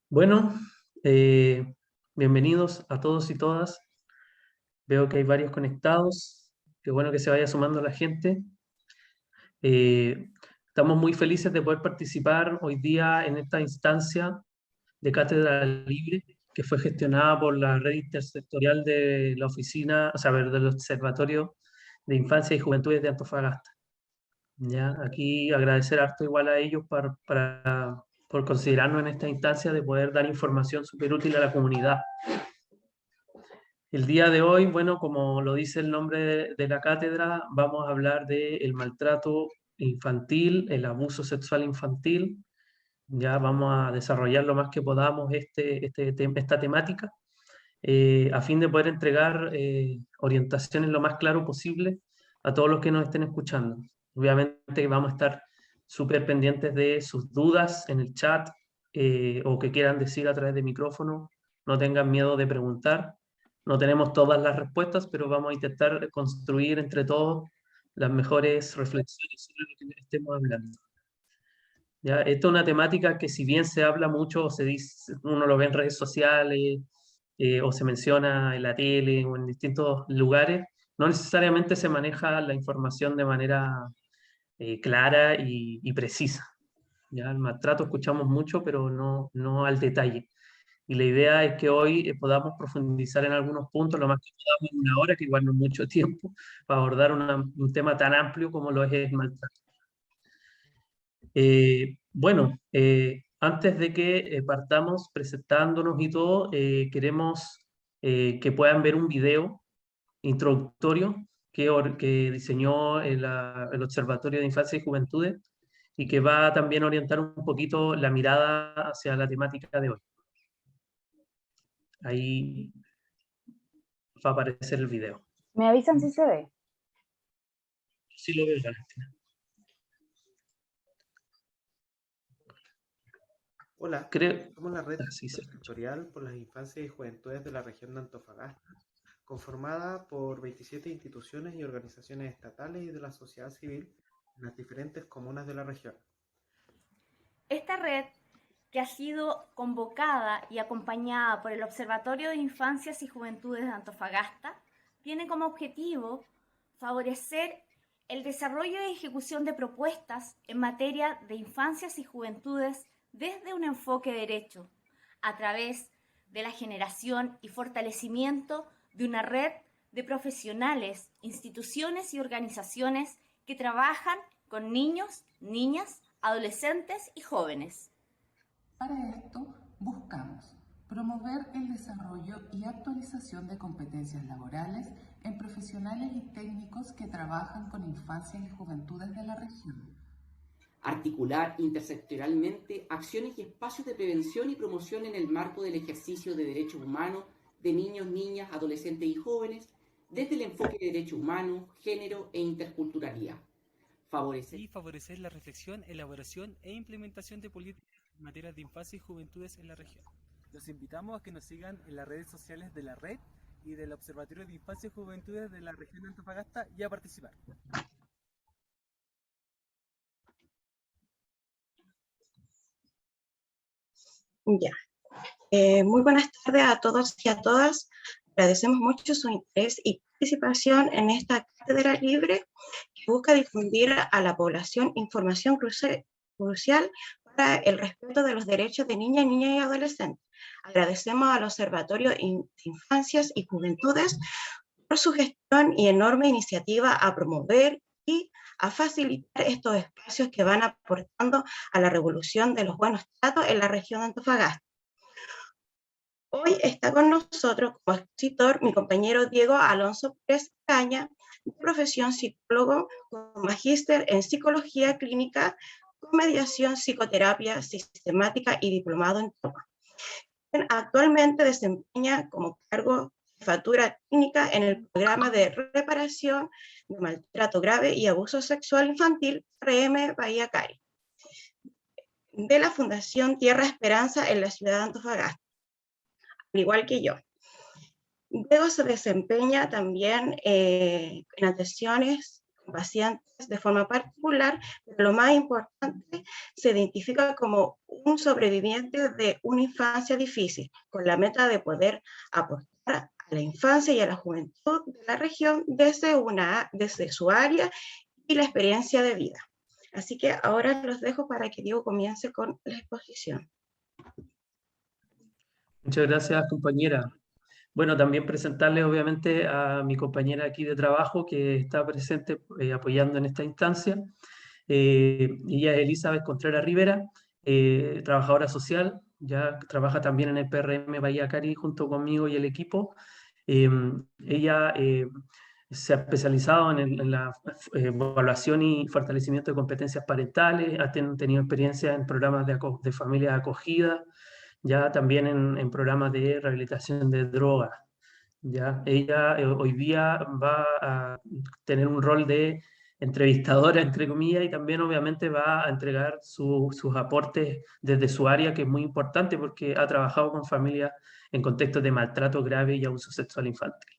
Bueno, eh, bienvenidos a todos y todas. Veo que hay varios conectados. Qué bueno que se vaya sumando la gente. Eh, Estamos muy felices de poder participar hoy día en esta instancia de Cátedra Libre que fue gestionada por la red intersectorial de la oficina, o sea, del Observatorio de Infancia y Juventudes de Antofagasta. Ya, aquí agradecer harto igual a ellos por considerarnos en esta instancia de poder dar información súper útil a la comunidad. El día de hoy, bueno, como lo dice el nombre de la cátedra, vamos a hablar del maltrato infantil, el abuso sexual infantil. Ya vamos a desarrollar lo más que podamos esta temática a fin de poder entregar orientaciones lo más claro posible a todos los que nos estén escuchando. Obviamente vamos a estar súper pendientes de sus dudas en el chat o que quieran decir a través de micrófono. No tengan miedo de preguntar. No tenemos todas las respuestas, pero vamos a intentar construir entre todos las mejores reflexiones sobre lo que estemos hablando. ¿Ya? Esta es una temática que si bien se habla mucho, o se dice, uno lo ve en redes sociales, o se menciona en la tele o en distintos lugares, no necesariamente se maneja la información de manera clara y precisa. ¿Ya? El maltrato escuchamos mucho, pero no al detalle. Y la idea es que hoy podamos profundizar en algunos puntos, lo más que podamos en una hora, que igual no es mucho tiempo, para abordar un tema tan amplio como lo es el maltrato. Bueno, antes de que partamos presentándonos y todo, queremos que puedan ver un video introductorio que diseñó el Observatorio de Infancia y Juventudes y que va también a orientar un poquito la mirada hacia la temática de hoy. Ahí va a aparecer el video. ¿Me avisan si se ve? Sí lo veo, Valentina. Hola, Creo... somos la red sí, se escucha. sectorial por las infancias y juventudes de la región de Antofagasta, conformada por 27 instituciones y organizaciones estatales y de la sociedad civil en las diferentes comunas de la región. Esta red, que ha sido convocada y acompañada por el Observatorio de Infancias y Juventudes de Antofagasta, tiene como objetivo favorecer el desarrollo y ejecución de propuestas en materia de infancias y juventudes desde un enfoque derecho, a través de la generación y fortalecimiento de una red de profesionales, instituciones y organizaciones que trabajan con niños, niñas, adolescentes y jóvenes. Para esto, buscamos promover el desarrollo y actualización de competencias laborales en profesionales y técnicos que trabajan con infancias y juventudes de la región. Articular intersectorialmente acciones y espacios de prevención y promoción en el marco del ejercicio de derechos humanos de niños, niñas, adolescentes y jóvenes desde el enfoque de derechos humanos, género e interculturalidad. Favorecer la reflexión, elaboración e implementación de políticas en materia de infancia y juventudes en la región. Los invitamos a que nos sigan en las redes sociales de la red y del Observatorio de Infancia y Juventudes de la región de Antofagasta y a participar. Ya. Muy buenas tardes a todos y a todas. Agradecemos mucho su interés y participación en esta cátedra libre que busca difundir a la población información crucial para el respeto de los derechos de niñas, niños y adolescentes. Agradecemos al Observatorio de Infancias y Juventudes por su gestión y enorme iniciativa a promover y a facilitar estos espacios que van aportando a la revolución de los buenos tratos en la región de Antofagasta. Hoy está con nosotros como expositor mi compañero Diego Alonso Pérez Caña, de profesión psicólogo con magíster en psicología clínica con mediación psicoterapia sistemática y diplomado en trauma. Actualmente desempeña como cargo jefatura clínica en el programa de reparación de maltrato grave y abuso sexual infantil RM Bahía Cari, de la Fundación Tierra Esperanza en la ciudad de Antofagasta, al igual que yo. Diego se desempeña también en atenciones pacientes de forma particular, pero lo más importante, se identifica como un sobreviviente de una infancia difícil, con la meta de poder aportar a la infancia y a la juventud de la región desde su área y la experiencia de vida. Así que ahora los dejo para que Diego comience con la exposición. Muchas gracias, compañera. Bueno, también presentarle obviamente a mi compañera aquí de trabajo que está presente apoyando en esta instancia. Ella es Elizabeth Contreras Rivera, trabajadora social, ya trabaja también en el PRM Bahía Cari junto conmigo y el equipo. Ella se ha especializado en la evaluación y fortalecimiento de competencias parentales, ha tenido experiencia en programas de familias acogidas, ya también en programas de rehabilitación de drogas. Ya, ella hoy día va a tener un rol de entrevistadora, entre comillas, y también obviamente va a entregar sus aportes desde su área, que es muy importante porque ha trabajado con familias en contextos de maltrato grave y abuso sexual infantil.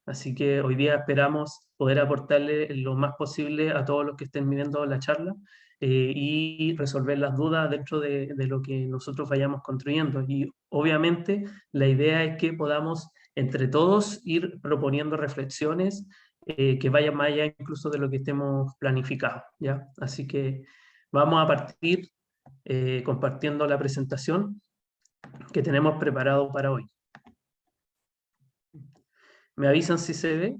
Así que hoy día esperamos poder aportarle lo más posible a todos los que estén viviendo la charla y resolver las dudas dentro de lo que nosotros vayamos construyendo. Y obviamente la idea es que podamos entre todos ir proponiendo reflexiones que vayan más allá incluso de lo que estemos planificados, ¿ya? Así que vamos a partir compartiendo la presentación que tenemos preparado para hoy. ¿Me avisan si se ve?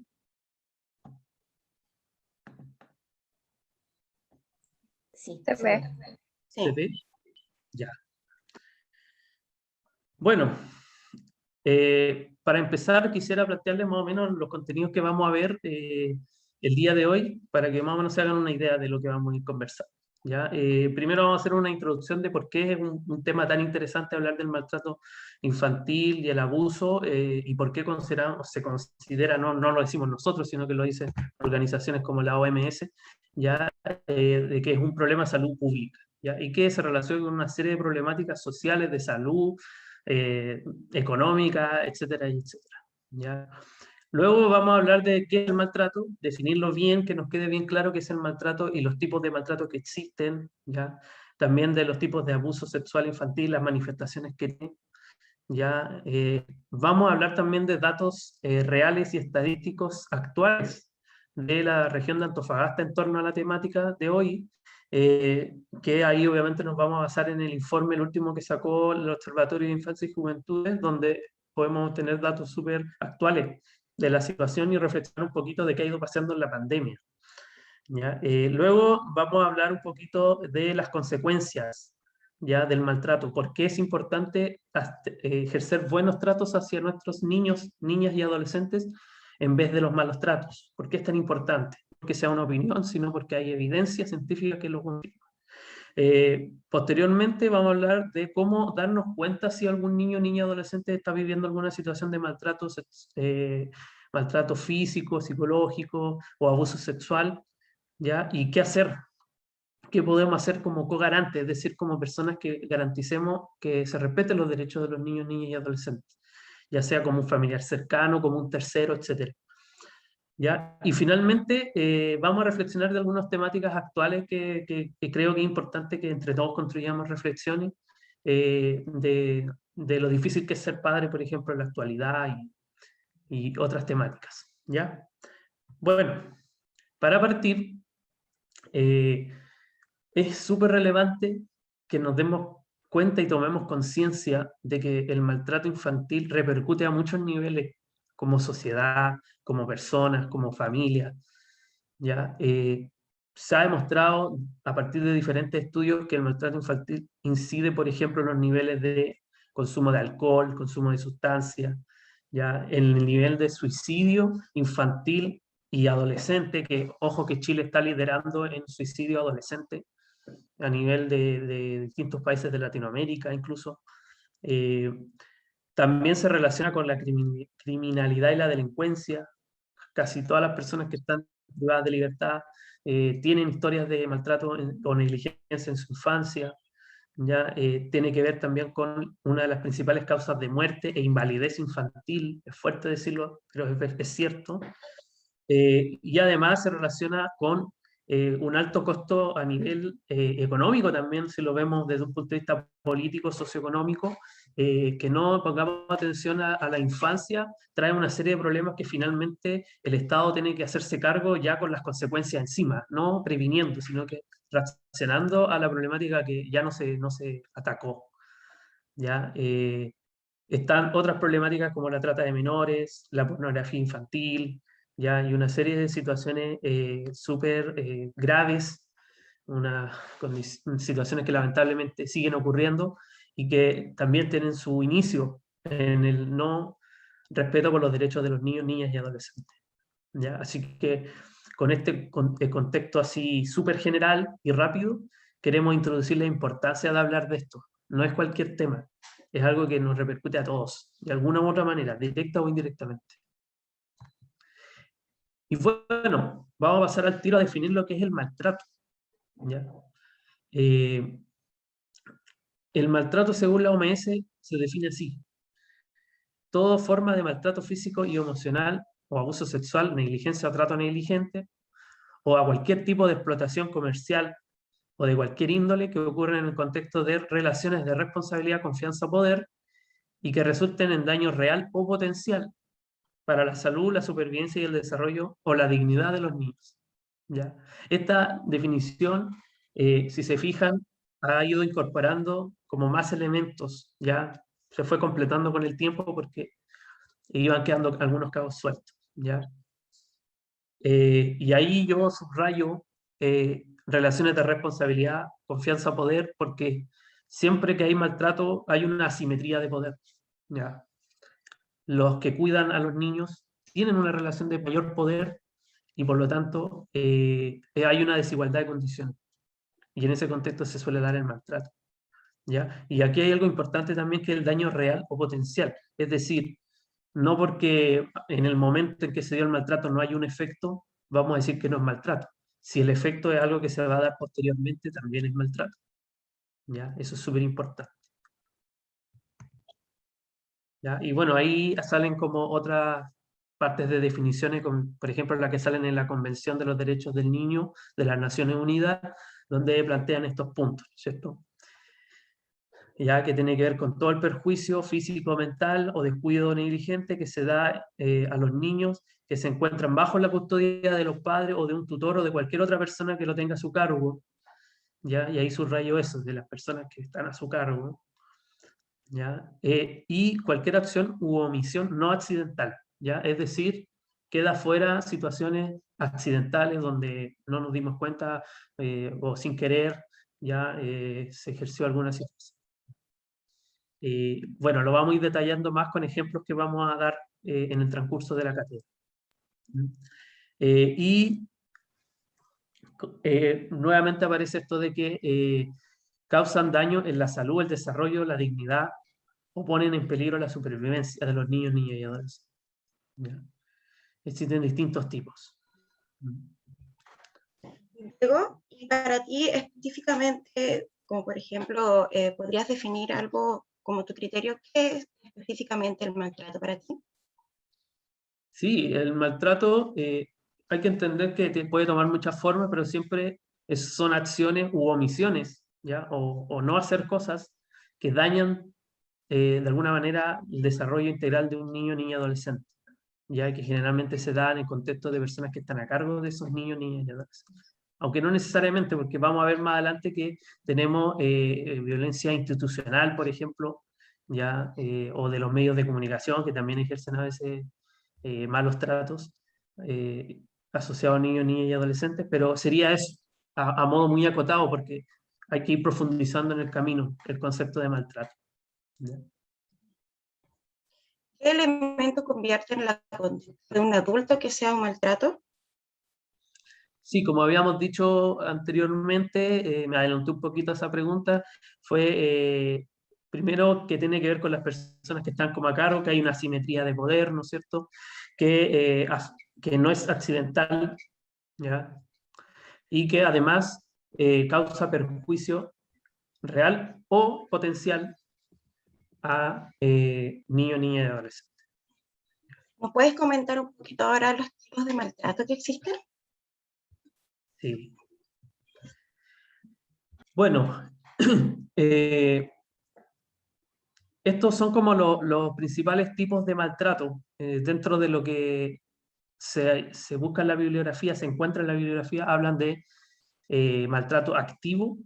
Sí, Se ve. ¿Se ve? Ya. Bueno, para empezar quisiera plantearles más o menos los contenidos que vamos a ver el día de hoy, para que más o menos se hagan una idea de lo que vamos a ir conversando. ¿Ya? Primero vamos a hacer una introducción de por qué es un tema tan interesante hablar del maltrato infantil y el abuso y por qué se considera, no lo decimos nosotros, sino que lo dicen organizaciones como la OMS, ¿ya? De que es un problema de salud pública, ¿ya? Y que se relaciona con una serie de problemáticas sociales de salud, económica, etcétera, etcétera. ¿Ya? Luego vamos a hablar de qué es el maltrato, definirlo bien, que nos quede bien claro qué es el maltrato y los tipos de maltrato que existen, ¿ya? También de los tipos de abuso sexual infantil, las manifestaciones que tienen. ¿Ya? Vamos a hablar también de datos reales y estadísticos actuales de la región de Antofagasta en torno a la temática de hoy, que ahí obviamente nos vamos a basar en el informe, el último que sacó el Observatorio de Infancia y Juventudes, donde podemos tener datos súper actuales de la situación y reflexionar un poquito de qué ha ido pasando en la pandemia. ¿Ya? Luego vamos a hablar un poquito de las consecuencias, ¿ya? Del maltrato, por qué es importante ejercer buenos tratos hacia nuestros niños, niñas y adolescentes en vez de los malos tratos. ¿Por qué es tan importante? No porque sea una opinión, sino porque hay evidencia científica que lo confirma. Posteriormente vamos a hablar de cómo darnos cuenta si algún niño, niña, adolescente está viviendo alguna situación de maltrato físico, psicológico o abuso sexual, ¿ya? Y qué hacer, qué podemos hacer como co-garantes, es decir, como personas que garanticemos que se respeten los derechos de los niños, niñas y adolescentes, ya sea como un familiar cercano, como un tercero, etc. ¿Ya? Y finalmente vamos a reflexionar de algunas temáticas actuales que creo que es importante que entre todos construyamos reflexiones de lo difícil que es ser padre, por ejemplo, en la actualidad y otras temáticas. ¿Ya? Bueno, para partir, es súper relevante que nos demos cuenta y tomemos conciencia de que el maltrato infantil repercute a muchos niveles, como sociedad, como personas, como familia. ¿Ya? Se ha demostrado a partir de diferentes estudios que el maltrato infantil incide, por ejemplo, en los niveles de consumo de alcohol, consumo de sustancias, ¿ya? En el nivel de suicidio infantil y adolescente, que ojo que Chile está liderando en suicidio adolescente a nivel de distintos países de Latinoamérica incluso. También se relaciona con la criminalidad y la delincuencia. Casi todas las personas que están privadas de libertad tienen historias de maltrato o negligencia en su infancia. ¿Ya? Tiene que ver también con una de las principales causas de muerte e invalidez infantil. Es fuerte decirlo, pero es cierto. y además se relaciona con un alto costo a nivel económico también, si lo vemos desde un punto de vista político, socioeconómico, que no pongamos atención a la infancia, trae una serie de problemas que finalmente el Estado tiene que hacerse cargo ya con las consecuencias encima, no previniendo, sino que reaccionando a la problemática que ya no se atacó. ¿Ya? Están otras problemáticas como la trata de menores, la pornografía infantil, ¿ya? Y una serie de situaciones súper graves, situaciones que lamentablemente siguen ocurriendo y que también tienen su inicio en el no respeto por los derechos de los niños, niñas y adolescentes. ¿Ya? Así que con este contexto así súper general y rápido, queremos introducir la importancia de hablar de esto. No es cualquier tema, es algo que nos repercute a todos, de alguna u otra manera, directa o indirectamente. Y bueno, vamos a pasar al tiro a definir lo que es el maltrato. ¿Ya? El maltrato, según la OMS, se define así: toda forma de maltrato físico y emocional o abuso sexual, negligencia o trato negligente, o a cualquier tipo de explotación comercial o de cualquier índole que ocurra en el contexto de relaciones de responsabilidad, confianza o poder y que resulten en daño real o potencial para la salud, la supervivencia y el desarrollo o la dignidad de los niños. ¿Ya? Esta definición, si se fijan, ha ido incorporando como más elementos, ya se fue completando con el tiempo porque iban quedando algunos cabos sueltos. ¿Ya? Y ahí yo subrayo relaciones de responsabilidad, confianza, poder, porque siempre que hay maltrato hay una asimetría de poder. ¿Ya? Los que cuidan a los niños tienen una relación de mayor poder y por lo tanto hay una desigualdad de condiciones. Y en ese contexto se suele dar el maltrato. ¿Ya? Y aquí hay algo importante también, que es el daño real o potencial. Es decir, no porque en el momento en que se dio el maltrato no hay un efecto, vamos a decir que no es maltrato. Si el efecto es algo que se va a dar posteriormente, también es maltrato. ¿Ya? Eso es súper importante. ¿Ya? Y bueno, ahí salen como otras partes de definiciones, como, por ejemplo, la que salen en la Convención de los Derechos del Niño de las Naciones Unidas, donde plantean estos puntos, ¿cierto? Ya que tiene que ver con todo el perjuicio físico, mental o descuido negligente que se da a los niños que se encuentran bajo la custodia de los padres o de un tutor o de cualquier otra persona que lo tenga a su cargo. ¿Ya? Y ahí subrayo eso, de las personas que están a su cargo. ¿Ya? Y cualquier acción u omisión no accidental, ¿ya? Es decir, queda fuera situaciones accidentales donde no nos dimos cuenta o sin querer ya se ejerció alguna situación. Bueno, lo vamos a ir detallando más con ejemplos que vamos a dar en el transcurso de la cátedra. Y nuevamente aparece esto de que causan daño en la salud, el desarrollo, la dignidad o ponen en peligro la supervivencia de los niños, niñas y adolescentes. ¿Ya? Existen distintos tipos. Luego, y para ti específicamente, como por ejemplo, ¿podrías definir algo como tu criterio? ¿Qué es específicamente el maltrato para ti? Sí, el maltrato hay que entender que puede tomar muchas formas, pero siempre son acciones u omisiones, ¿ya? O no hacer cosas que dañan de alguna manera el desarrollo integral de un niño, niña, adolescente, ya que generalmente se da en el contexto de personas que están a cargo de esos niños, niñas y adolescentes. Aunque no necesariamente, porque vamos a ver más adelante que tenemos violencia institucional, por ejemplo, ya, o de los medios de comunicación que también ejercen a veces malos tratos eh, asociados a niños, niñas y adolescentes, pero sería eso, a modo muy acotado, porque hay que ir profundizando en el camino el concepto de maltrato. ¿Ya? ¿Qué elemento convierte en la conducta de un adulto que sea un maltrato? Sí, como habíamos dicho anteriormente, me adelanté un poquito a esa pregunta, fue primero que tiene que ver con las personas que están como a cargo, que hay una asimetría de poder, ¿no es cierto? Que no es accidental, ¿ya? Y que además causa perjuicio real o potencial a niños, niñas y adolescentes. ¿Nos puedes comentar un poquito ahora los tipos de maltrato que existen? Sí. Bueno, estos son como los principales tipos de maltrato dentro de lo que se busca en la bibliografía, se encuentra en la bibliografía, hablan de maltrato activo,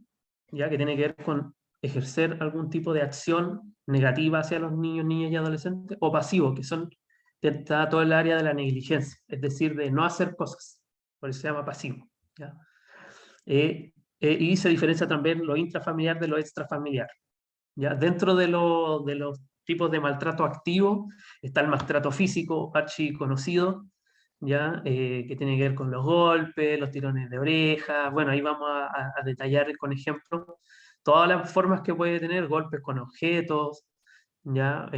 ya que tiene que ver con ejercer algún tipo de acción negativa hacia los niños, niñas y adolescentes, o pasivo, que está todo el área de la negligencia, es decir, de no hacer cosas, por eso se llama pasivo. ¿Ya? Y se diferencia también lo intrafamiliar de lo extrafamiliar. ¿Ya? Dentro de los tipos de maltrato activo está el maltrato físico, archiconocido, ¿ya? Que tiene que ver con los golpes, los tirones de oreja. Bueno, ahí vamos a detallar con ejemplos todas las formas que puede tener, golpes con objetos, ¿ya?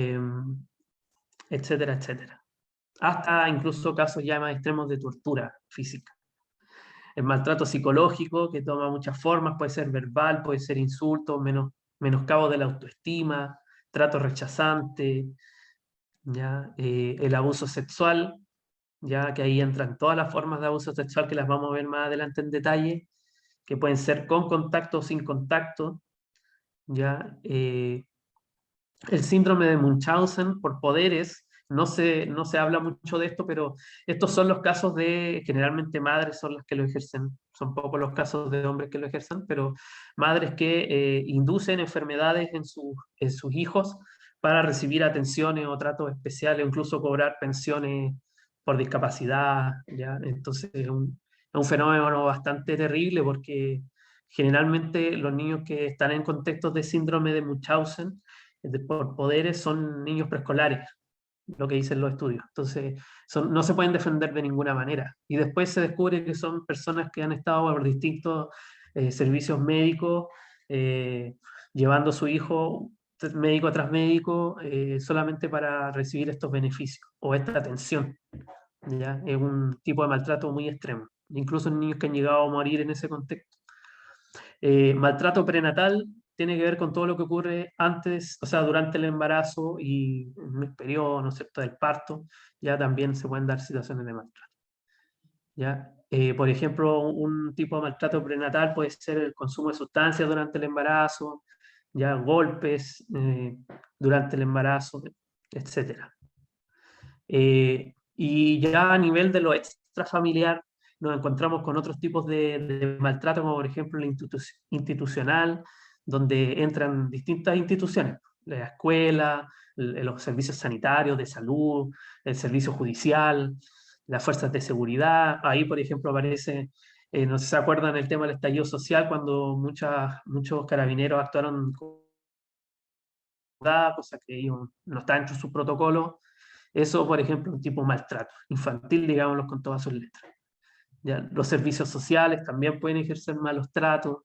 Etcétera, etcétera. Hasta incluso casos ya más extremos de tortura física. El maltrato psicológico, que toma muchas formas, puede ser verbal, puede ser insulto, menoscabo de la autoestima, trato rechazante, ¿ya? El abuso sexual, ya que ahí entran todas las formas de abuso sexual que las vamos a ver más adelante en detalle, que pueden ser con contacto o sin contacto, ¿ya? El síndrome de Munchausen por poderes, no se habla mucho de esto, pero estos son los casos de, generalmente madres son las que lo ejercen, son pocos los casos de hombres que lo ejercen, pero madres que inducen enfermedades en sus hijos para recibir atenciones o tratos especiales, incluso cobrar pensiones por discapacidad, ¿ya? Entonces es un fenómeno bastante terrible porque generalmente los niños que están en contextos de síndrome de Munchausen por poderes son niños preescolares, lo que dicen los estudios. Entonces, no se pueden defender de ninguna manera. Y después se descubre que son personas que han estado por distintos servicios médicos, llevando a su hijo médico tras médico, solamente para recibir estos beneficios o esta atención. ¿Ya? Es un tipo de maltrato muy extremo, incluso en niños que han llegado a morir en ese contexto. Maltrato prenatal tiene que ver con todo lo que ocurre antes, o sea, durante el embarazo y en el periodo, ¿no es cierto?, del parto, ya también se pueden dar situaciones de maltrato. ¿Ya? Por ejemplo, un tipo de maltrato prenatal puede ser el consumo de sustancias durante el embarazo, ya golpes durante el embarazo, etc. Y ya a nivel de lo extrafamiliar, nos encontramos con otros tipos de maltrato, como por ejemplo el institucional, donde entran distintas instituciones, la escuela, los servicios sanitarios, de salud, el servicio judicial, las fuerzas de seguridad. Ahí, por ejemplo, aparece, no sé si se acuerdan el tema del estallido social, cuando muchos carabineros actuaron con cosa que no está dentro de su protocolo. Eso, por ejemplo, un tipo de maltrato infantil, digámoslo con todas sus letras. ¿Ya? Los servicios sociales también pueden ejercer malos tratos.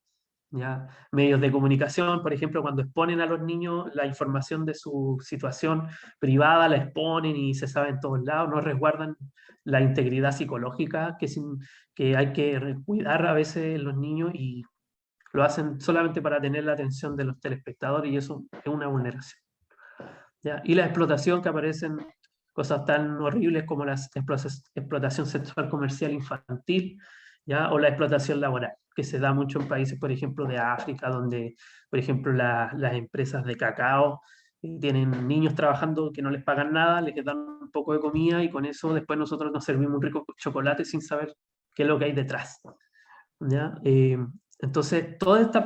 ¿Ya? Medios de comunicación, por ejemplo, cuando exponen a los niños la información de su situación privada, la exponen y se sabe en todos lados, no resguardan la integridad psicológica que hay que cuidar a veces en los niños y lo hacen solamente para tener la atención de los telespectadores y eso es una vulneración. ¿Ya? Y la explotación, que aparecen cosas tan horribles como la explotación sexual comercial infantil, ¿ya? O la explotación laboral, que se da mucho en países, por ejemplo, de África, donde, por ejemplo, las empresas de cacao tienen niños trabajando que no les pagan nada, les dan un poco de comida y con eso después nosotros nos servimos un rico chocolate sin saber qué es lo que hay detrás. ¿Ya? Entonces, todas estas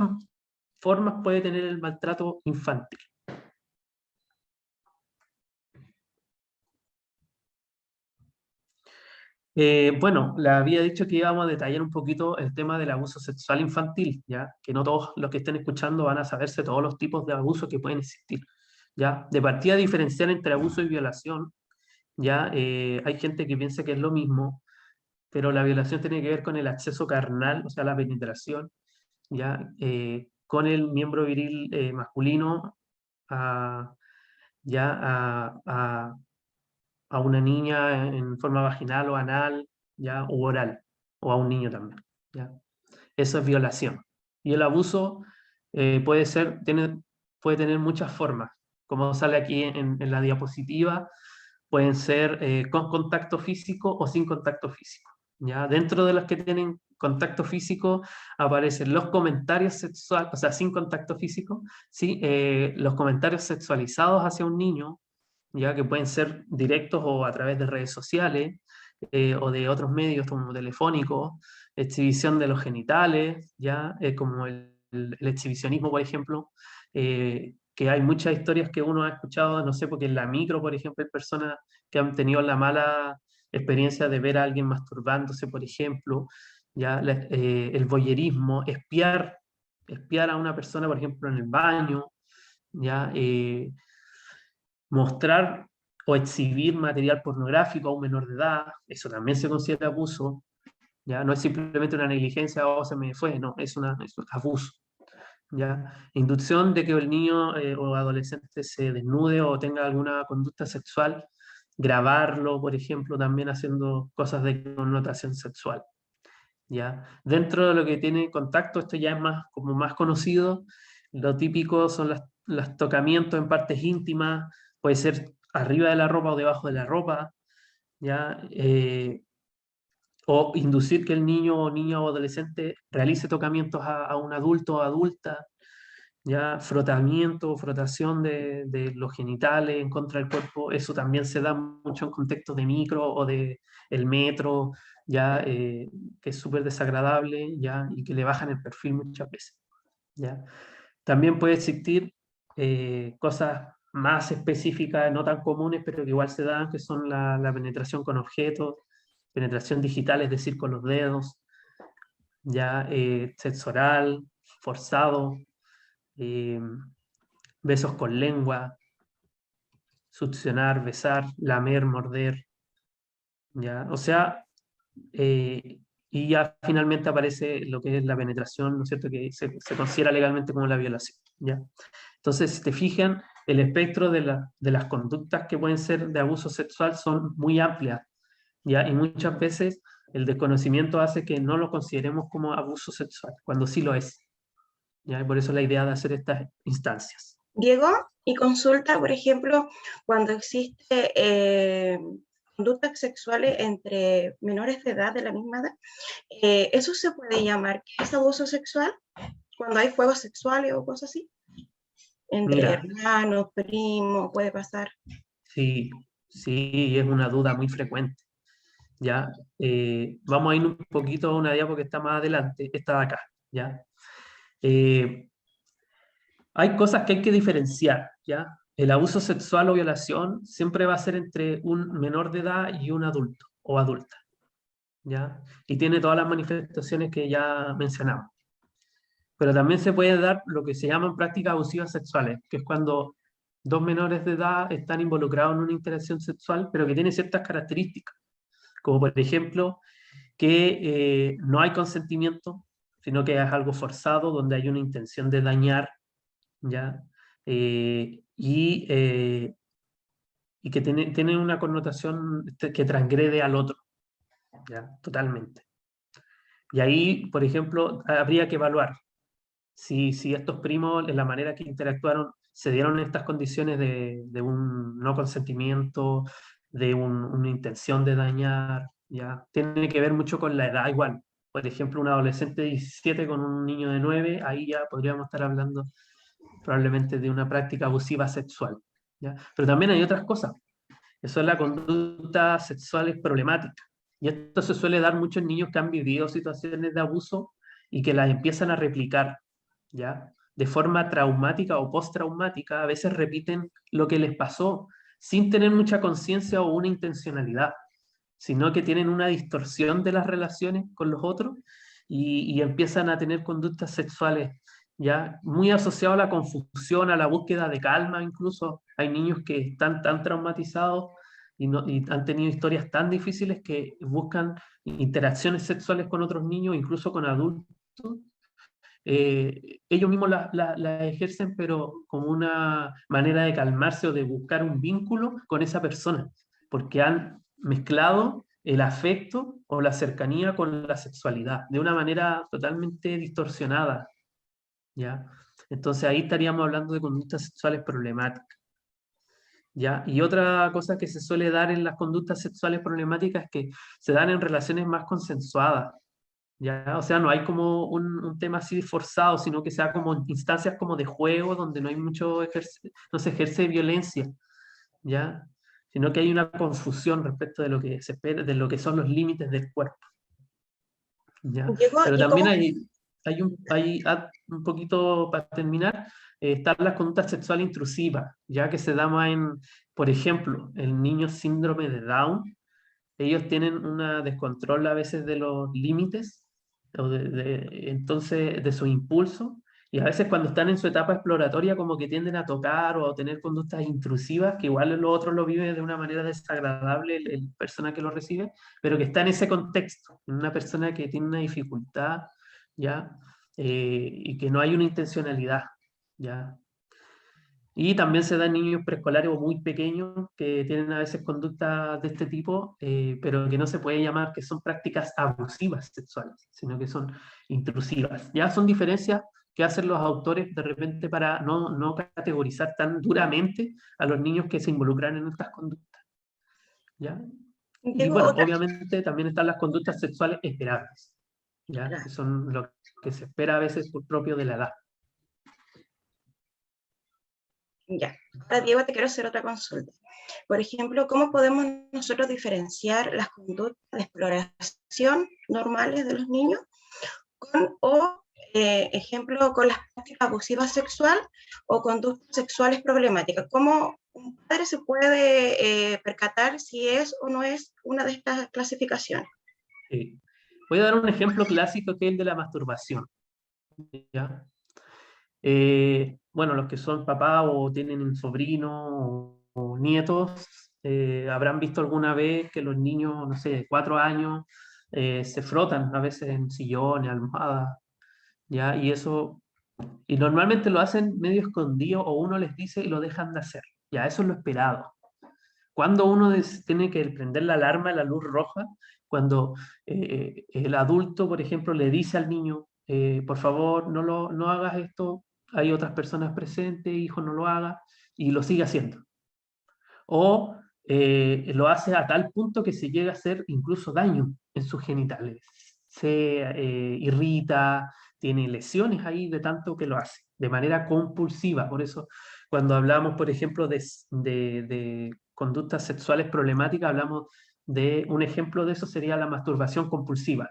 formas puede tener el maltrato infantil. Bueno, le había dicho que íbamos a detallar un poquito el tema del abuso sexual infantil, ¿ya? Que no todos los que estén escuchando van a saberse todos los tipos de abuso que pueden existir, ¿ya? De partida diferenciar entre abuso y violación, ¿ya? Hay gente que piensa que es lo mismo, pero la violación tiene que ver con el acceso carnal, o sea, la penetración, ¿ya? Con el miembro viril masculino ya a una niña en forma vaginal o anal, ¿ya? O oral, o a un niño también, ¿ya? Eso es violación. Y el abuso puede tener muchas formas, como sale aquí en la diapositiva. pueden ser con contacto físico o sin contacto físico. ¿Ya? Dentro de los que tienen contacto físico aparecen los comentarios sexuales, o sea, sin contacto físico, ¿sí? Los comentarios sexualizados hacia un niño, ya que pueden ser directos o a través de redes sociales o de otros medios como telefónicos, exhibición de los genitales, ya como el exhibicionismo, por ejemplo, que hay muchas historias que uno ha escuchado, no sé, porque en la micro, por ejemplo, hay personas que han tenido la mala experiencia de ver a alguien masturbándose, por ejemplo, ya el voyerismo, espiar a una persona, por ejemplo, en el baño, ya mostrar o exhibir material pornográfico a un menor de edad, eso también se considera abuso, ya no es simplemente una negligencia o se me fue, no, es un abuso. ¿Ya? Inducción de que el niño o adolescente se desnude o tenga alguna conducta sexual, grabarlo, por ejemplo, también haciendo cosas de connotación sexual. ¿Ya? Dentro de lo que tiene contacto, esto ya es más, como más conocido, lo típico son los tocamientos en partes íntimas, puede ser arriba de la ropa o debajo de la ropa, ¿ya? O inducir que el niño o niña o adolescente realice tocamientos a un adulto o adulta, ya frotamiento, frotación de los genitales en contra del cuerpo, eso también se da mucho en contextos de micro o de el metro, ya que es súper desagradable, ya, y que le bajan el perfil muchas veces, ya. También puede existir cosas más específicas, no tan comunes, pero que igual se dan, que son la penetración con objetos, penetración digital, es decir, con los dedos, ya sexo oral, forzado, besos con lengua, succionar, besar, lamer, morder, ¿ya? O sea, y ya finalmente aparece lo que es la penetración, ¿no es cierto?, que se considera legalmente como la violación, ¿ya? Entonces, si te fijan, el espectro de las conductas que pueden ser de abuso sexual son muy amplias, ¿ya? Y muchas veces el desconocimiento hace que no lo consideremos como abuso sexual, cuando sí lo es, ¿ya? Y por eso la idea de hacer estas instancias. Diego, y consulta, por ejemplo, cuando existe conductas sexuales entre menores de edad de la misma edad, ¿eso se puede llamar que es abuso sexual? Cuando hay juegos sexuales o cosas así, entre Mira, hermanos, primos, puede pasar. sí, sí, es una duda muy frecuente. ¿Ya? Vamos a ir un poquito a una diapo que está más adelante, esta de acá, ¿ya? Hay cosas que hay que diferenciar, ¿ya? El abuso sexual o violación siempre va a ser entre un menor de edad y un adulto o adulta, ¿ya? Y tiene todas las manifestaciones que ya mencionamos. Pero también se puede dar lo que se llaman prácticas abusivas sexuales, que es cuando dos menores de edad están involucrados en una interacción sexual, pero que tiene ciertas características, como por ejemplo que no hay consentimiento, sino que es algo forzado, donde hay una intención de dañar, ¿ya? Y que tiene una connotación que transgrede al otro, ¿ya? Totalmente. Y ahí, por ejemplo, habría que evaluar si estos primos, en la manera que interactuaron, se dieron estas condiciones de un no consentimiento, de una intención de dañar, ¿ya? Tiene que ver mucho con la edad igual. Por ejemplo, un adolescente de 17 con un niño de 9, ahí ya podríamos estar hablando probablemente de una práctica abusiva sexual, ¿ya? Pero también hay otras cosas. Eso es la conducta sexual es problemática. Y esto se suele dar mucho en niños que han vivido situaciones de abuso y que las empiezan a replicar, ¿ya? De forma traumática o postraumática, a veces repiten lo que les pasó sin tener mucha conciencia o una intencionalidad, sino que tienen una distorsión de las relaciones con los otros y empiezan a tener conductas sexuales ya muy asociadas a la confusión, a la búsqueda de calma. Incluso hay niños que están tan traumatizados y han tenido historias tan difíciles que buscan interacciones sexuales con otros niños, incluso con adultos. Ellos mismos la ejercen, pero como una manera de calmarse o de buscar un vínculo con esa persona, porque han mezclado el afecto o la cercanía con la sexualidad de una manera totalmente distorsionada, ¿ya? Entonces ahí estaríamos hablando de conductas sexuales problemáticas. ¿ya? Y otra cosa que se suele dar en las conductas sexuales problemáticas es que se dan en relaciones más consensuadas, ¿ya? O sea, no hay como un tema así forzado, sino que sea como instancias como de juego donde no hay mucho no se ejerce violencia, ¿ya? Sino que hay una confusión respecto de lo que se espera, de lo que son los límites del cuerpo, ¿ya? Diego, Pero ¿y también cómo? un poquito para terminar, están las conductas sexuales intrusivas, ya que se da más en, por ejemplo, el niño síndrome de Down. Ellos tienen un descontrol a veces de los límites, o entonces de su impulso, y a veces cuando están en su etapa exploratoria como que tienden a tocar o a tener conductas intrusivas, que igual los otros lo viven de una manera desagradable, el persona que lo recibe, pero que está en ese contexto, en una persona que tiene una dificultad, ¿ya? Y que no hay una intencionalidad, ¿ya? Y también se da en niños preescolares o muy pequeños que tienen a veces conductas de este tipo, pero que no se puede llamar que son prácticas abusivas sexuales, sino que son intrusivas. Ya son diferencias que hacen los autores de repente para no categorizar tan duramente a los niños que se involucran en estas conductas. ¿Ya? Y Diego, bueno, otra. obviamente también están las conductas sexuales esperables, ¿ya? Que son lo que se espera a veces por propio de la edad. Ya. Ahora, Diego, te quiero hacer otra consulta. Por ejemplo, ¿cómo podemos nosotros diferenciar las conductas de exploración normales de los niños ejemplo, con las prácticas abusivas sexual o conductas sexuales problemáticas? ¿Cómo un padre se puede percatar si es o no es una de estas clasificaciones? Voy a dar un ejemplo clásico que es el de la masturbación, ¿ya? Bueno, los que son papás o tienen sobrinos o nietos, habrán visto alguna vez que los niños, no sé, de 4 años, se frotan a veces en sillones, almohadas, ¿ya? Y normalmente lo hacen medio escondido o uno les dice y lo dejan de hacer, ¿ya? Eso es lo esperado. Cuando uno tiene que prender la alarma, la luz roja, cuando el adulto, por ejemplo, le dice al niño, por favor, no hagas esto, hay otras personas presentes, hijo, no lo haga, y lo sigue haciendo. O lo hace a tal punto que se llega a hacer incluso daño en sus genitales. Se irrita, tiene lesiones ahí de tanto que lo hace, de manera compulsiva. Por eso, cuando hablamos, por ejemplo, de conductas sexuales problemáticas, hablamos de un ejemplo de eso sería la masturbación compulsiva,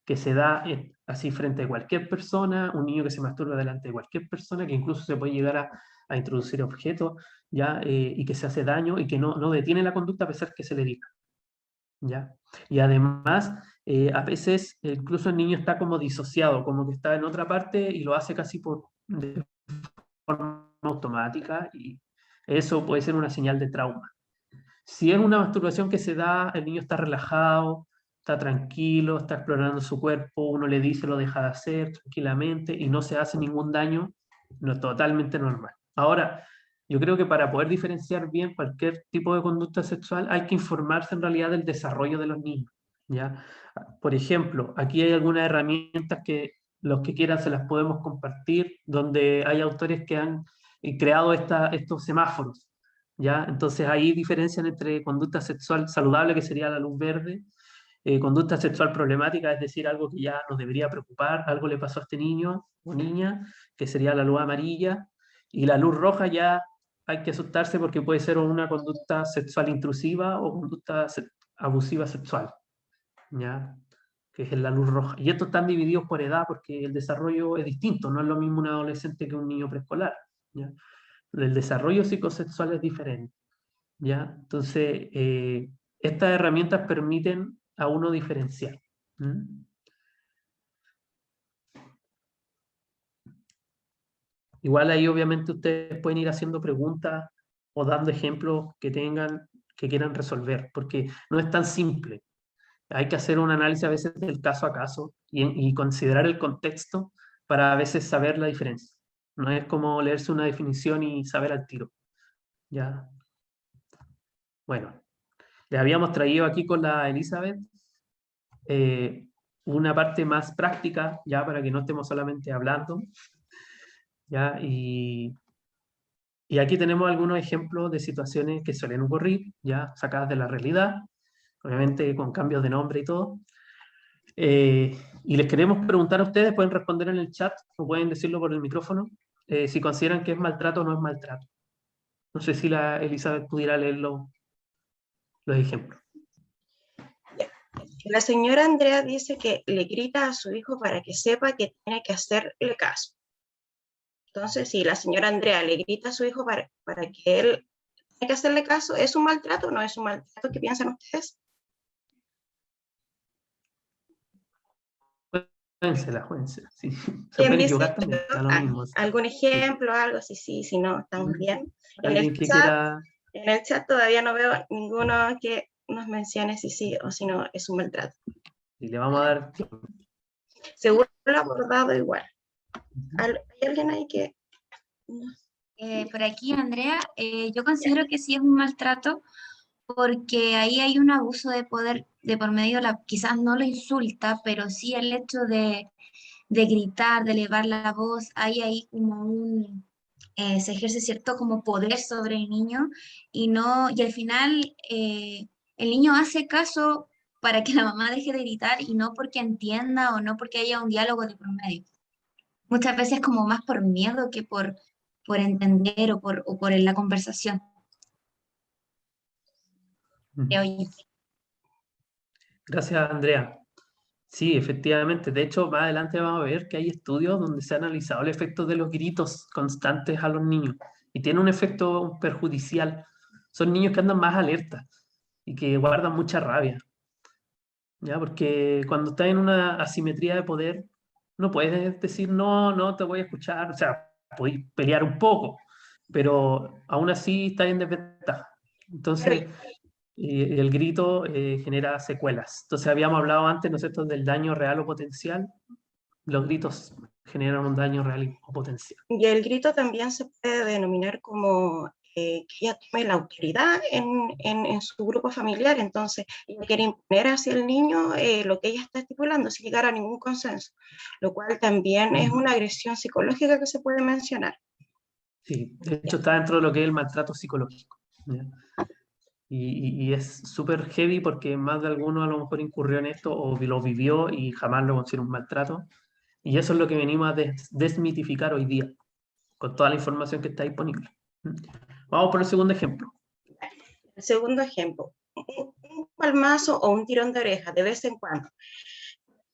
que se da así frente a cualquier persona, un niño que se masturba delante de cualquier persona, que incluso se puede llegar a introducir objetos, ¿ya? Y que se hace daño y que no detiene la conducta a pesar que se le diga, ¿ya? Y además, a veces incluso el niño está como disociado, como que está en otra parte y lo hace casi de forma automática y eso puede ser una señal de trauma. Si es una masturbación que se da, el niño está relajado, está tranquilo, está explorando su cuerpo, uno le dice, lo deja de hacer tranquilamente y no se hace ningún daño, no es totalmente normal. Ahora, yo creo que para poder diferenciar bien cualquier tipo de conducta sexual hay que informarse en realidad del desarrollo de los niños, ¿ya? Por ejemplo, aquí hay algunas herramientas que los que quieran se las podemos compartir, donde hay autores que han creado estos semáforos, ¿ya? Entonces ahí diferencian entre conducta sexual saludable, que sería la luz verde, conducta sexual problemática, es decir, algo que ya nos debería preocupar, algo le pasó a este niño o niña, que sería la luz amarilla, y la luz roja ya hay que asustarse porque puede ser una conducta sexual intrusiva o conducta abusiva sexual, ¿ya? Que es la luz roja. Y estos están divididos por edad porque el desarrollo es distinto, no es lo mismo un adolescente que un niño preescolar, ¿ya? El desarrollo psicosexual es diferente, ¿ya? Entonces, estas herramientas permiten a uno diferenciar. ¿Mm? Igual ahí obviamente ustedes pueden ir haciendo preguntas o dando ejemplos que tengan, que quieran resolver, porque no es tan simple. Hay que hacer un análisis a veces del caso a caso y considerar el contexto para a veces saber la diferencia. No es como leerse una definición y saber al tiro, ¿ya? Bueno, les habíamos traído aquí con la Elizabeth una parte más práctica, ya para que no estemos solamente hablando, ya, y Y aquí tenemos algunos ejemplos de situaciones que suelen ocurrir, ya sacadas de la realidad, obviamente con cambios de nombre y todo. Y les queremos preguntar a ustedes, pueden responder en el chat o pueden decirlo por el micrófono, si consideran que es maltrato o no es maltrato. No sé si la Elizabeth pudiera leer los ejemplos. La señora Andrea dice que le grita a su hijo para que sepa que tiene que hacerle caso. Entonces, si la señora Andrea le grita a su hijo para que él tenga que hacerle caso, ¿es un maltrato o no es un maltrato? ¿Qué piensan ustedes? Juénsela. Sí. Se ¿Quién pueden dice equivocar también, da lo mismo. algún ejemplo, algo? Si no, estamos bien. Alguien que quiera... En el chat todavía no veo ninguno que nos mencione si sí o si no es un maltrato. Y le vamos a dar tiempo. Seguro lo abordado igual. ¿Hay alguien ahí que...? Por aquí, Andrea, yo considero que sí es un maltrato porque ahí hay un abuso de poder de por medio, quizás no lo insulta, pero sí el hecho de gritar, de elevar la voz, hay ahí como se ejerce cierto como poder sobre el niño y al final el niño hace caso para que la mamá deje de gritar y no porque entienda o no porque haya un diálogo de por medio. Muchas veces como más por miedo que por entender o por la conversación. Creo yo. Gracias, Andrea. Sí, efectivamente. De hecho, más adelante vamos a ver que hay estudios donde se ha analizado el efecto de los gritos constantes a los niños y tiene un efecto perjudicial. Son niños que andan más alertas y que guardan mucha rabia, ¿ya? Porque cuando estás en una asimetría de poder, no puedes decir no, no te voy a escuchar. O sea, podéis pelear un poco, pero aún así estás en desventaja. Entonces, y el grito genera secuelas. Entonces habíamos hablado antes, ¿no es cierto?, del daño real o potencial. Los gritos generan un daño real o potencial. Y el grito también se puede denominar como que ella tome la autoridad en su grupo familiar, entonces ella quiere imponer hacia el niño lo que ella está estipulando sin llegar a ningún consenso, lo cual también es una agresión psicológica que se puede mencionar. Sí, de hecho está dentro de lo que es el maltrato psicológico, ¿ya? Y es súper heavy porque más de alguno a lo mejor incurrió en esto o lo vivió y jamás lo consideró un maltrato. Y eso es lo que venimos a desmitificar hoy día, con toda la información que está disponible. Vamos por el segundo ejemplo. El segundo ejemplo, un palmazo o un tirón de oreja de vez en cuando.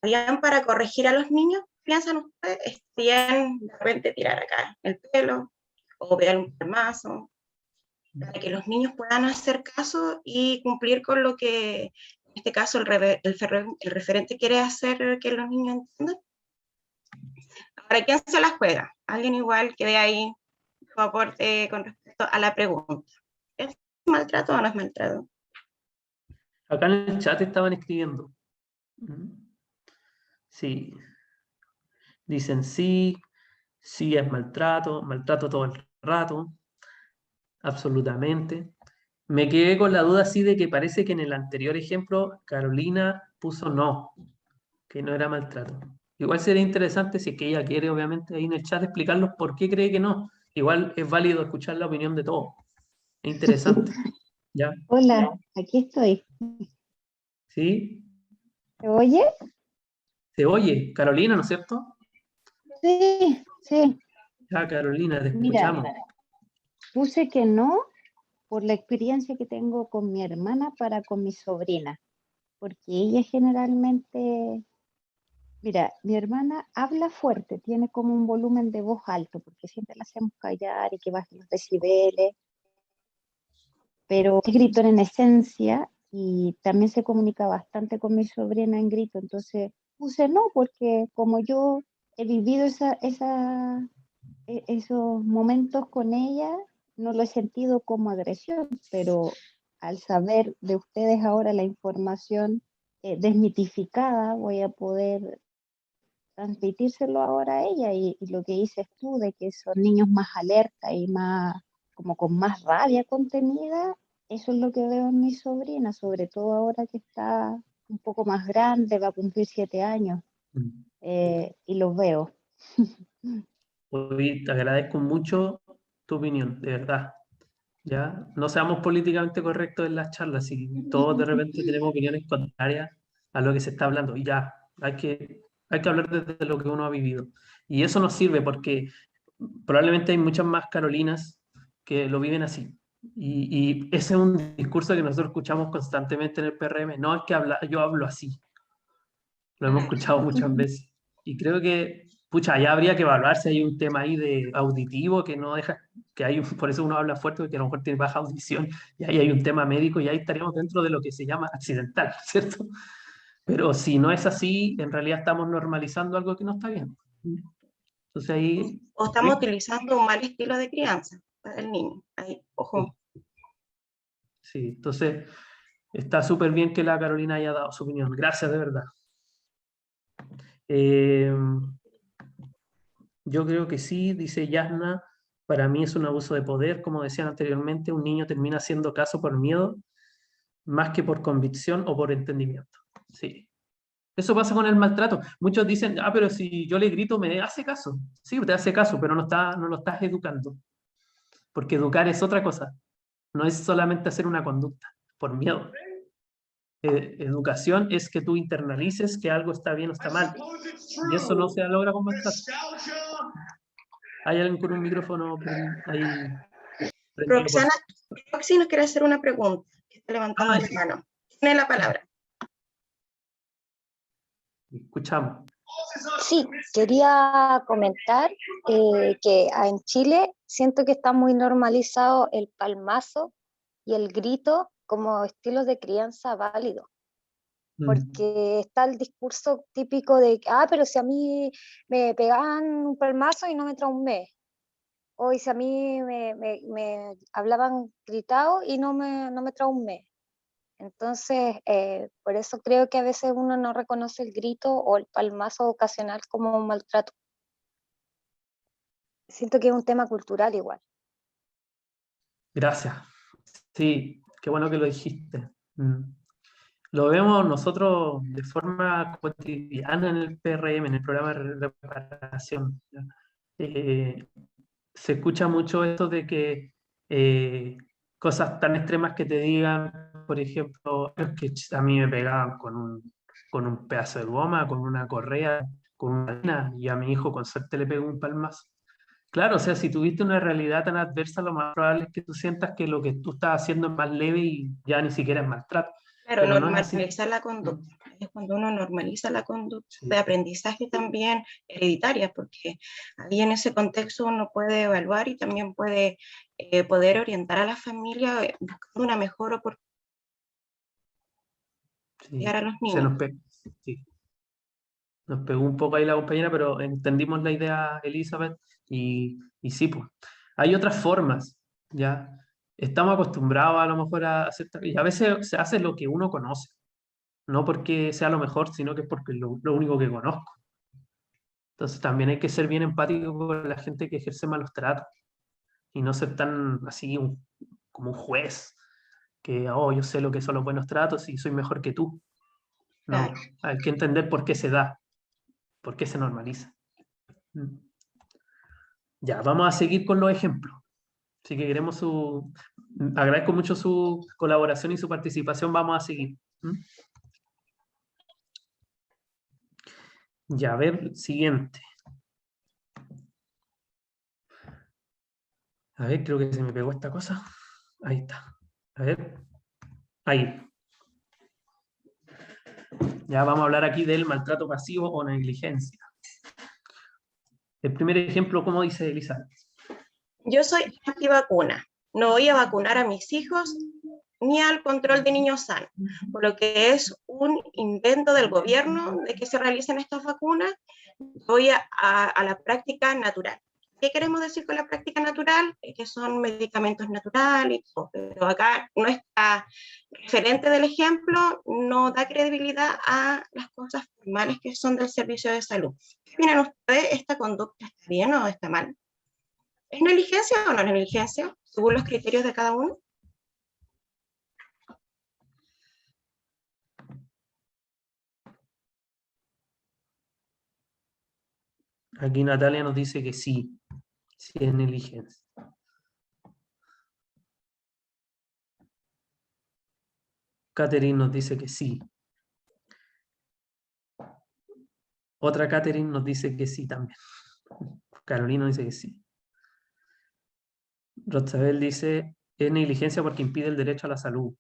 ¿Harían para corregir a los niños? ¿Piensan ustedes? ¿Estarían de repente tirar acá el pelo o pegar un palmazo? Para que los niños puedan hacer caso y cumplir con lo que, en este caso, el referente quiere hacer que los niños entiendan. Ahora, ¿quién se la juega? Alguien igual que dé ahí su aporte con respecto a la pregunta. ¿Es maltrato o no es maltrato? Acá en el chat estaban escribiendo. Sí. Dicen sí, sí es maltrato todo el rato. Absolutamente. Me quedé con la duda así de que parece que en el anterior ejemplo Carolina puso no, que no era maltrato. Igual sería interesante si es que ella quiere, obviamente, ahí en el chat explicarnos por qué cree que no. Igual es válido escuchar la opinión de todos. Es interesante. ¿Ya? Hola, aquí estoy. ¿Sí? ¿Se oye? ¿Se oye? Carolina, ¿no es cierto? Sí, sí. Ya, Carolina, te Mira, escuchamos. puse que no por la experiencia que tengo con mi hermana para con mi sobrina, porque ella generalmente, mira, mi hermana habla fuerte, tiene como un volumen de voz alto, porque siempre la hacemos callar y que baje los decibeles, pero es gritona en esencia y también se comunica bastante con mi sobrina en grito, entonces puse no, porque como yo he vivido esos momentos con ella, no lo he sentido como agresión, pero al saber de ustedes ahora la información desmitificada, voy a poder transmitírselo ahora a ella y lo que dices tú de que son niños más alerta y más como con más rabia contenida, eso es lo que veo en mi sobrina, sobre todo ahora que está un poco más grande, va a cumplir 7 años y los veo. Hoy te agradezco mucho tu opinión, de verdad. ¿Ya? No seamos políticamente correctos en las charlas, si todos de repente tenemos opiniones contrarias a lo que se está hablando. Y ya, hay que hablar desde lo que uno ha vivido. Y eso nos sirve porque probablemente hay muchas más Carolinas que lo viven así. Y ese es un discurso que nosotros escuchamos constantemente en el PRM. No es que yo hablo así. Lo hemos escuchado muchas veces. Y creo que, pucha, ya habría que evaluar si hay un tema ahí de auditivo que no deja, que hay, por eso uno habla fuerte, porque a lo mejor tiene baja audición, y ahí hay un tema médico, y ahí estaríamos dentro de lo que se llama accidental, ¿cierto? Pero si no es así, en realidad estamos normalizando algo que no está bien. Entonces ahí... O estamos utilizando un mal estilo de crianza para el niño. Ahí, ojo. Sí, entonces está súper bien que la Carolina haya dado su opinión. Gracias, de verdad. Yo creo que sí, dice Yasna, para mí es un abuso de poder, como decían anteriormente, un niño termina haciendo caso por miedo, más que por convicción o por entendimiento. Sí. Eso pasa con el maltrato. Muchos dicen, pero si yo le grito, me hace caso. Sí, te hace caso, pero no lo estás educando. Porque educar es otra cosa. No es solamente hacer una conducta por miedo. Educación es que tú internalices que algo está bien o está mal. Y eso no se logra con maltrato. ¿Hay alguien con un micrófono ahí? Roxana, Roxy nos quiere hacer una pregunta. Está levantando la mano. Tiene la palabra. Escuchamos. Sí, quería comentar que en Chile siento que está muy normalizado el palmazo y el grito como estilos de crianza válidos. Porque está el discurso típico de, pero si a mí me pegaban un palmazo y no me traumé. O si a mí me hablaban gritado y no me traumé. Entonces, por eso creo que a veces uno no reconoce el grito o el palmazo ocasional como un maltrato. Siento que es un tema cultural igual. Gracias. Sí, qué bueno que lo dijiste. Lo vemos nosotros de forma cotidiana en el PRM, en el programa de reparación. Se escucha mucho esto de que cosas tan extremas que te digan, por ejemplo, es que a mí me pegaban con un pedazo de goma, con una correa, con una cadena, y a mi hijo con suerte le pegó un palmazo. Claro, o sea, si tuviste una realidad tan adversa, lo más probable es que tú sientas que lo que tú estás haciendo es más leve y ya ni siquiera es maltrato. Claro, Pero no es así. normalizar la conducta. Es cuando uno normaliza la conducta de aprendizaje también hereditaria, porque ahí en ese contexto uno puede evaluar y también puede poder orientar a la familia buscando una mejor oportunidad a los niños. Nos pegó un poco ahí la compañera, pero entendimos la idea, Elizabeth, y sí, pues. Hay otras formas, ¿ya? Estamos acostumbrados a lo mejor a hacer, y a veces se hace lo que uno conoce, no porque sea lo mejor, sino que es porque es lo único que conozco. Entonces también hay que ser bien empático con la gente que ejerce malos tratos, y no ser tan así como un juez, que, yo sé lo que son los buenos tratos y soy mejor que tú. No, Claro. hay que entender por qué se da. ¿Por qué se normaliza? Ya, vamos a seguir con los ejemplos. Así que agradezco mucho su colaboración y su participación. Vamos a seguir. Ya, a ver, siguiente. A ver, creo que se me pegó esta cosa. Ahí está. A ver. Ahí. Ya vamos a hablar aquí del maltrato pasivo o negligencia. El primer ejemplo, ¿cómo dice Elizabeth? Yo soy antivacuna. No voy a vacunar a mis hijos ni al control de niños sanos, por lo que es un invento del gobierno de que se realicen estas vacunas. Voy a la práctica natural. ¿Qué queremos decir con la práctica natural? Que son medicamentos naturales, pero acá nuestra referente del ejemplo no da credibilidad a las cosas formales que son del servicio de salud. ¿Qué opinan ustedes? ¿Esta conducta está bien o está mal? ¿Es negligencia o no es negligencia, según los criterios de cada uno? Aquí Natalia nos dice que sí, sí es negligencia. Catherine nos dice que sí. Otra Catherine nos dice que sí también. Carolina dice que sí. Rosabel dice, es negligencia porque impide el derecho a la salud.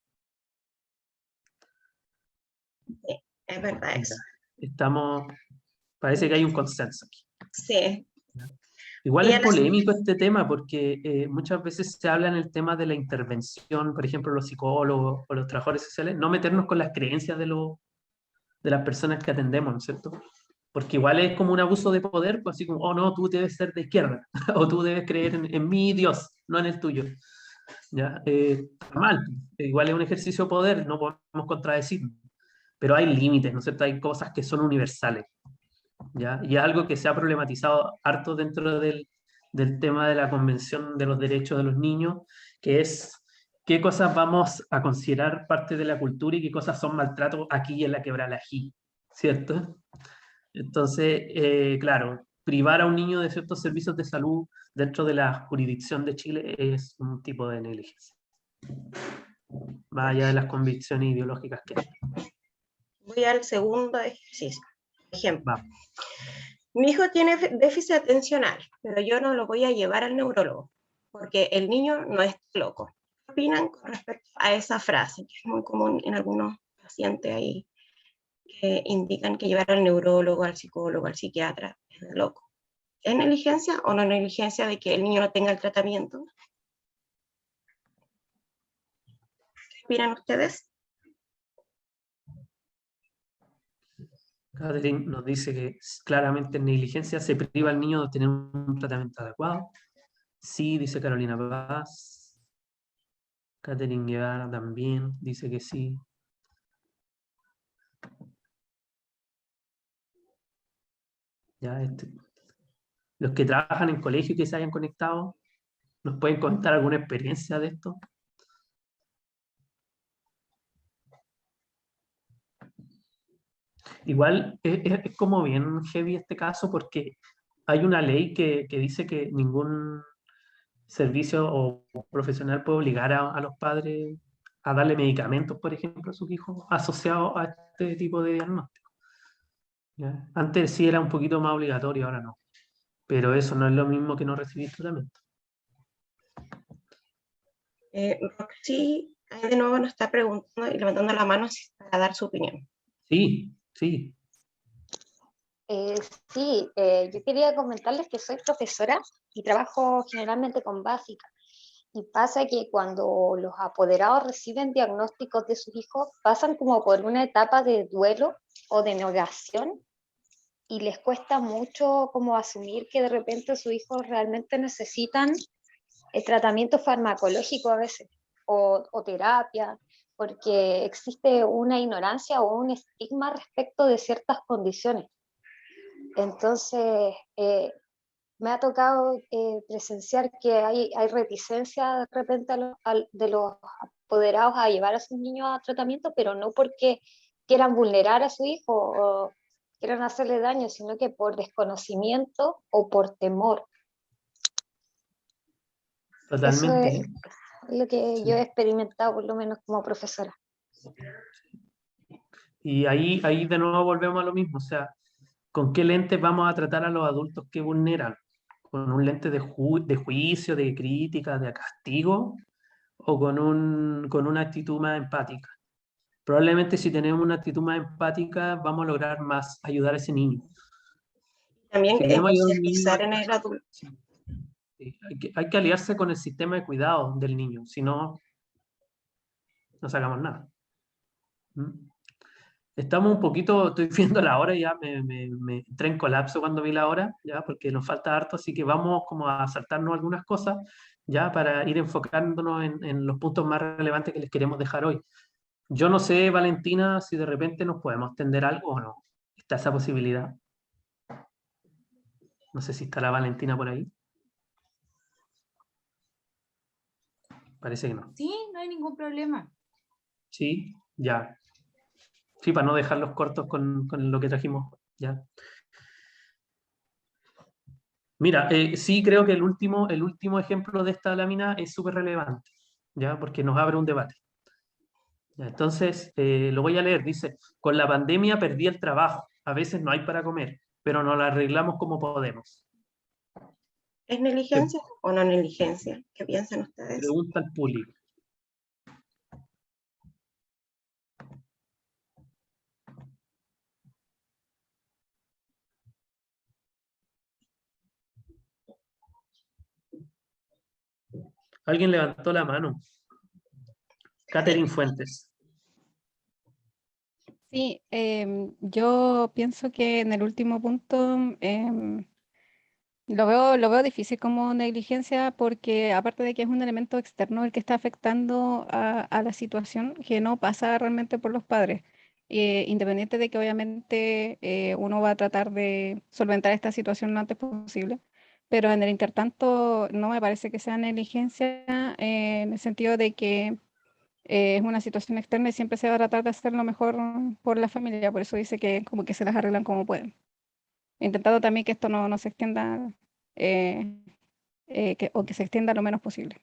Es verdad eso. Parece que hay un consenso aquí. Sí. Igual Y a es la- polémico este tema porque muchas veces se habla en el tema de la intervención, por ejemplo, los psicólogos o los trabajadores sociales, no meternos con las creencias de las personas que atendemos, ¿no es cierto? Porque igual es como un abuso de poder, pues así como, oh no, tú debes ser de izquierda, o tú debes creer en mi Dios, no en el tuyo. ¿Ya? Está mal, igual es un ejercicio de poder, no podemos contradecir, pero hay límites, ¿no es cierto? Hay cosas que son universales, ¿ya? Y es algo que se ha problematizado harto dentro del tema de la Convención de los Derechos de los Niños, que es qué cosas vamos a considerar parte de la cultura y qué cosas son maltrato aquí y en la Quebrada Ají, ¿cierto? Entonces, claro, privar a un niño de ciertos servicios de salud dentro de la jurisdicción de Chile es un tipo de negligencia, más allá de las convicciones ideológicas que hay. Voy al segundo ejercicio. Ejemplo. Vamos. Mi hijo tiene déficit atencional, pero yo no lo voy a llevar al neurólogo, porque el niño no es loco. ¿Qué opinan con respecto a esa frase, que es muy común en algunos pacientes ahí, que indican que llevar al neurólogo, al psicólogo, al psiquiatra es de loco? ¿Es negligencia o no negligencia de que el niño no tenga el tratamiento? ¿Qué opinan ustedes? Catherine nos dice que claramente en negligencia se priva al niño de tener un tratamiento adecuado. Sí, dice Carolina Paz. Catherine Guevara también dice que sí. Ya, los que trabajan en colegio y que se hayan conectado, ¿nos pueden contar alguna experiencia de esto? Igual es como bien heavy este caso porque hay una ley que dice que ningún servicio o profesional puede obligar a los padres a darle medicamentos, por ejemplo, a sus hijos asociados a este tipo de diagnóstico. ¿Ya? Antes sí era un poquito más obligatorio, ahora no. Pero eso no es lo mismo que no recibir tratamiento. Roxy, ahí de nuevo nos está preguntando y levantando la mano para dar su opinión. Sí, sí. Sí, yo quería comentarles que soy profesora y trabajo generalmente con básica. Y pasa que cuando los apoderados reciben diagnósticos de sus hijos, pasan como por una etapa de duelo o de negación y les cuesta mucho como asumir que de repente sus hijos realmente necesitan el tratamiento farmacológico a veces o terapia, porque existe una ignorancia o un estigma respecto de ciertas condiciones. Entonces, me ha tocado presenciar que hay reticencia de repente de los apoderados a llevar a sus niños a tratamiento, pero no porque quieran vulnerar a su hijo o quieran hacerle daño, sino que por desconocimiento o por temor. Totalmente. Eso es lo que Sí. yo he experimentado, por lo menos como profesora. Y ahí de nuevo volvemos a lo mismo, o sea, ¿con qué lentes vamos a tratar a los adultos que vulneran? ¿Con un lente de juicio, de crítica, de castigo? ¿O con una actitud más empática? Probablemente si tenemos una actitud más empática vamos a lograr más ayudar a ese niño. También Si queremos ayudar a un niño, concientizar en el adulto. sí, hay que aliarse con el sistema de cuidado del niño, si no, no sacamos nada. ¿Mm? Estamos un poquito, estoy viendo la hora y ya me entré en colapso cuando vi la hora, ya, porque nos falta harto, así que vamos como a saltarnos algunas cosas, ya, para ir enfocándonos en los puntos más relevantes que les queremos dejar hoy. Yo no sé, Valentina, si de repente nos podemos tender algo o no. ¿Está esa posibilidad? No sé si está la Valentina por ahí. Parece que no. Sí, no hay ningún problema. Sí, ya. Sí, para no dejarlos cortos con lo que trajimos. Ya. Mira, sí creo que el último ejemplo de esta lámina es súper relevante, ¿ya? Porque nos abre un debate. Entonces, lo voy a leer. Dice, con la pandemia perdí el trabajo. A veces no hay para comer, pero nos la arreglamos como podemos. ¿Es negligencia o no negligencia? ¿Qué piensan ustedes? Pregunta al público. Alguien levantó la mano. Catherine Fuentes. Sí, yo pienso que en el último punto lo veo difícil como negligencia porque aparte de que es un elemento externo el que está afectando a la situación que no pasa realmente por los padres. Independiente de que obviamente uno va a tratar de solventar esta situación lo antes posible, pero en el intertanto no me parece que sea negligencia en el sentido de que es una situación externa y siempre se va a tratar de hacer lo mejor por la familia, por eso dice que como que se las arreglan como pueden. Intentando también que esto no se extienda o que se extienda lo menos posible.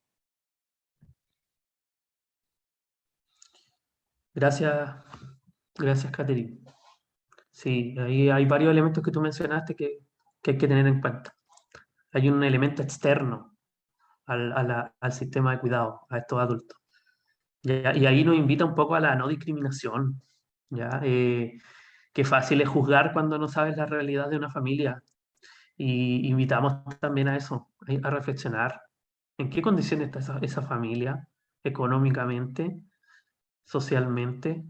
Gracias, gracias, Catherine. Sí, ahí hay varios elementos que tú mencionaste que hay que tener en cuenta. Hay un elemento externo al sistema de cuidado, a estos adultos. ¿Ya? Y ahí nos invita un poco a la no discriminación. ¿Ya? Qué fácil es juzgar cuando no sabes la realidad de una familia. Y invitamos también a eso, a reflexionar. ¿En qué condiciones está esa familia económicamente, socialmente?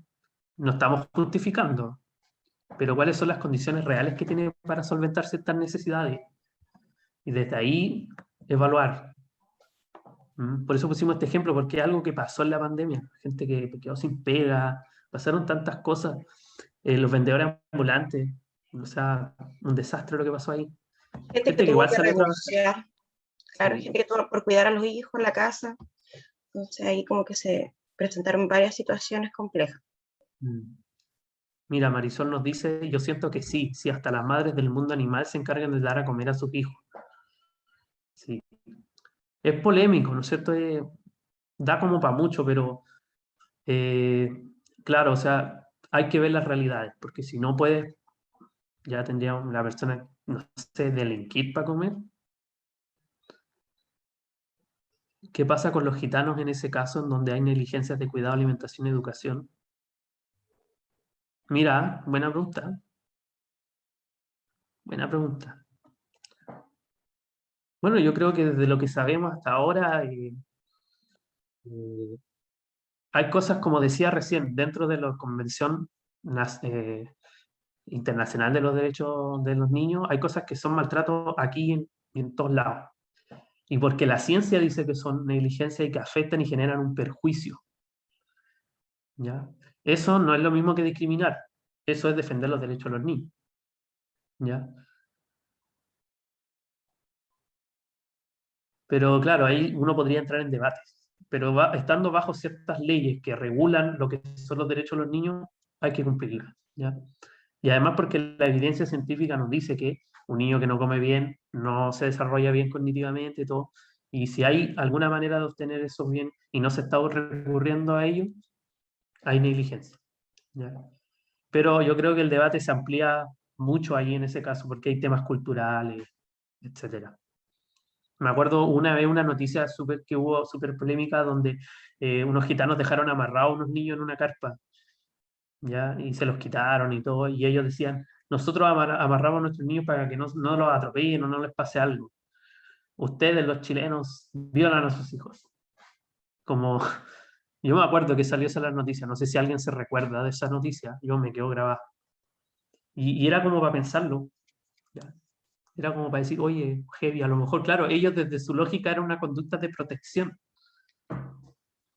No estamos justificando, pero ¿cuáles son las condiciones reales que tiene para solventar ciertas necesidades? Y desde ahí evaluar. Por eso pusimos este ejemplo, porque es algo que pasó en la pandemia. Gente que quedó sin pega, pasaron tantas cosas. Los vendedores ambulantes, o sea, un desastre lo que pasó ahí. Gente que tuvo que renunciar. Claro, sí. Gente que tuvo por cuidar a los hijos en la casa. Entonces ahí como que se presentaron varias situaciones complejas. Mira, Marisol nos dice, yo siento que sí, hasta las madres del mundo animal se encargan de dar a comer a sus hijos. Sí. Es polémico, ¿no es cierto? Da como para mucho, pero claro, o sea, hay que ver las realidades, porque si no puedes, ya tendría la persona, no sé, delinquir para comer. ¿Qué pasa con los gitanos en ese caso, en donde hay negligencias de cuidado, alimentación y educación? Mira, buena pregunta. Buena pregunta. Bueno, yo creo que desde lo que sabemos hasta ahora, hay cosas, como decía recién, dentro de la Convención Internacional de los Derechos de los Niños, hay cosas que son maltrato aquí y en todos lados. Y porque la ciencia dice que son negligencia y que afectan y generan un perjuicio. ¿Ya? Eso no es lo mismo que discriminar. Eso es defender los derechos de los niños. ¿Ya? Pero claro, ahí uno podría entrar en debates. Pero estando bajo ciertas leyes que regulan lo que son los derechos de los niños, hay que cumplirlas. ¿Ya? Y además porque la evidencia científica nos dice que un niño que no come bien no se desarrolla bien cognitivamente y todo. Y si hay alguna manera de obtener eso bien y no se está recurriendo a ello, hay negligencia. ¿Ya? Pero yo creo que el debate se amplía mucho ahí en ese caso porque hay temas culturales, etcétera. Me acuerdo una vez una noticia que hubo súper polémica donde unos gitanos dejaron amarrados a unos niños en una carpa, ¿ya? Y se los quitaron y todo, y ellos decían, nosotros amarramos a nuestros niños para que no los atropellen o no les pase algo. Ustedes, los chilenos, violan a sus hijos. Como, yo me acuerdo que salió esa la noticia, no sé si alguien se recuerda de esa noticia, yo me quedo grabada. Y era como para pensarlo, ¿ya? Era como para decir, oye, heavy, a lo mejor, claro, ellos desde su lógica era una conducta de protección.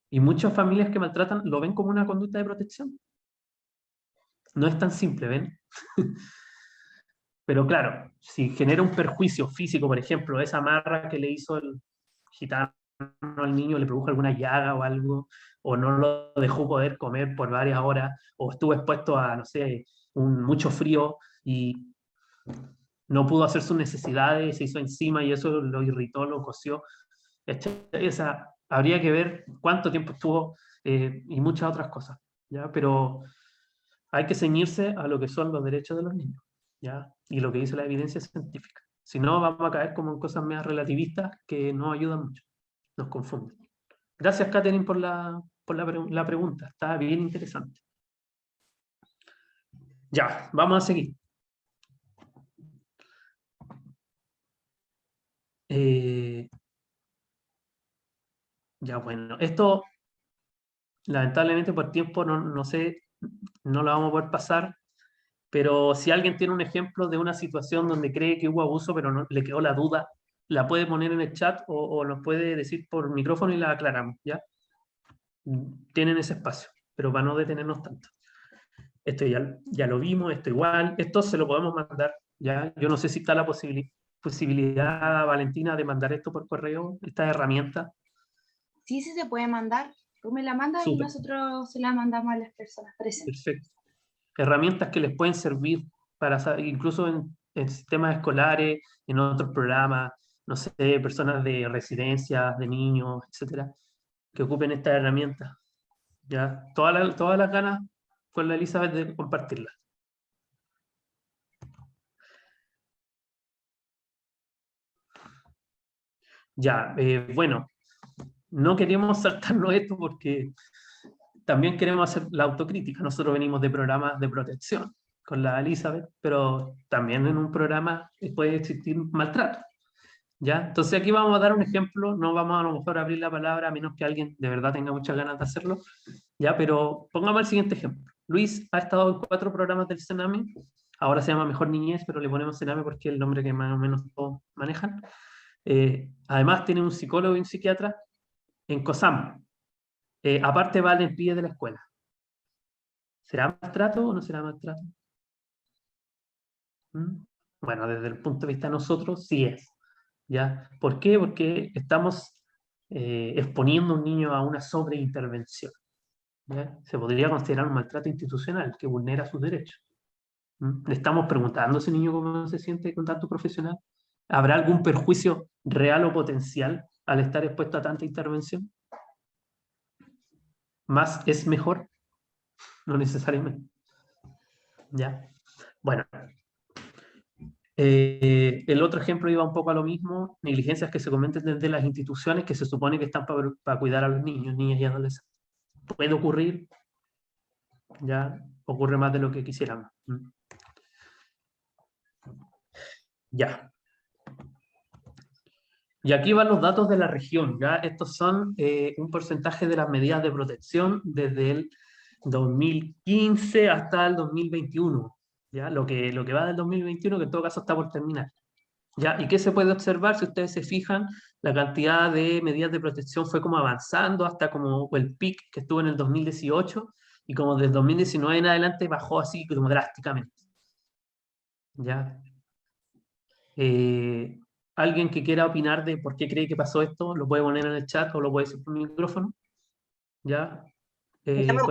Y muchas familias que maltratan lo ven como una conducta de protección. No es tan simple, ¿ven? Pero claro, si genera un perjuicio físico, por ejemplo, esa amarra que le hizo el gitano al niño, le produjo alguna llaga o algo, o no lo dejó poder comer por varias horas, o estuvo expuesto a, no sé, mucho frío y no pudo hacer sus necesidades, se hizo encima y eso lo irritó, lo coció. Habría que ver cuánto tiempo estuvo y muchas otras cosas, ¿ya? Pero hay que ceñirse a lo que son los derechos de los niños, ¿ya? Y lo que dice la evidencia científica. Si no, vamos a caer como en cosas más relativistas que no ayudan mucho, nos confunden. Gracias, Catherine, por la pregunta. Está bien interesante. Ya, vamos a seguir. Ya, bueno, esto lamentablemente por tiempo no sé, no lo vamos a poder pasar, pero si alguien tiene un ejemplo de una situación donde cree que hubo abuso, pero no, le quedó la duda, la puede poner en el chat o nos puede decir por micrófono y la aclaramos, ¿ya? Tienen ese espacio, pero para no detenernos tanto. Esto ya lo vimos, esto igual, esto se lo podemos mandar, ¿ya? Yo no sé si está la posibilidad, Valentina, de mandar esto por correo, esta herramienta. Sí, sí se puede mandar. Tú me la mandas y Súper. nosotros se la mandamos a las personas presentes. Perfecto. Herramientas que les pueden servir para incluso en sistemas escolares, en otros programas, no sé, personas de residencias, de niños, etcétera, que ocupen estas herramientas. ¿Ya? Todas las ganas con la Elizabeth de compartirla. Ya, bueno, no queremos saltarnos esto porque también queremos hacer la autocrítica. Nosotros venimos de programas de protección con la Elizabeth, pero también en un programa puede existir maltrato, ¿ya? Entonces aquí vamos a dar un ejemplo, no vamos a lo mejor a abrir la palabra a menos que alguien de verdad tenga muchas ganas de hacerlo, ¿ya? Pero pongamos el siguiente ejemplo. Luis ha estado en 4 programas del Sename, ahora se llama Mejor Niñez, pero le ponemos Sename porque es el nombre que más o menos todos manejan. Además tiene un psicólogo y un psiquiatra en COSAM. Aparte va al pie de la escuela. ¿Será maltrato o no será maltrato? Bueno, desde el punto de vista de nosotros, sí es. ¿Ya? ¿Por qué? Porque estamos exponiendo a un niño a una sobreintervención. ¿Ya? Se podría considerar un maltrato institucional que vulnera sus derechos. ¿Le estamos preguntando a ese niño cómo se siente con tanto profesional? ¿Habrá algún perjuicio real o potencial al estar expuesto a tanta intervención? ¿Más es mejor? No necesariamente. ¿Ya? Bueno. El otro ejemplo iba un poco a lo mismo, negligencias que se cometen desde las instituciones que se supone que están para cuidar a los niños, niñas y adolescentes. Puede ocurrir, ya ocurre más de lo que quisiéramos. Ya. Y aquí van los datos de la región, ¿ya? Estos son un porcentaje de las medidas de protección desde el 2015 hasta el 2021, ¿ya? Lo que va del 2021, que en todo caso está por terminar. ¿Ya? ¿Y qué se puede observar? Si ustedes se fijan, la cantidad de medidas de protección fue como avanzando hasta como el pic que estuvo en el 2018 y como del 2019 en adelante bajó así como drásticamente. ¿Ya? ¿Alguien que quiera opinar de por qué cree que pasó esto? Lo puede poner en el chat o lo puede decir por micrófono. ¿Ya? Llama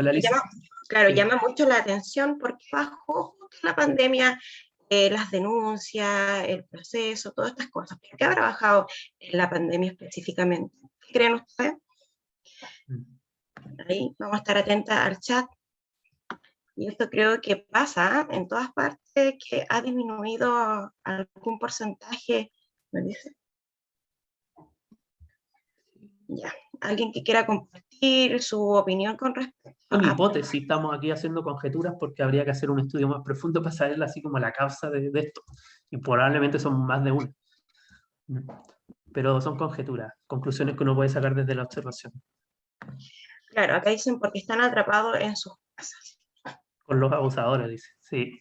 mucho la atención porque bajó justo la pandemia, las denuncias, el proceso, todas estas cosas. ¿Por qué habrá bajado en la pandemia específicamente? ¿Qué creen ustedes? Ahí vamos a estar atentas al chat. Y esto creo que pasa en todas partes, que ha disminuido algún porcentaje. ¿Me dice? Ya. ¿Alguien que quiera compartir su opinión con respecto a...? Son hipótesis, estamos aquí haciendo conjeturas porque habría que hacer un estudio más profundo para saber así como la causa de esto. Y probablemente son más de una. Pero son conjeturas, conclusiones que uno puede sacar desde la observación. Claro, acá dicen porque están atrapados en sus casas. Con los abusadores, dice. Sí,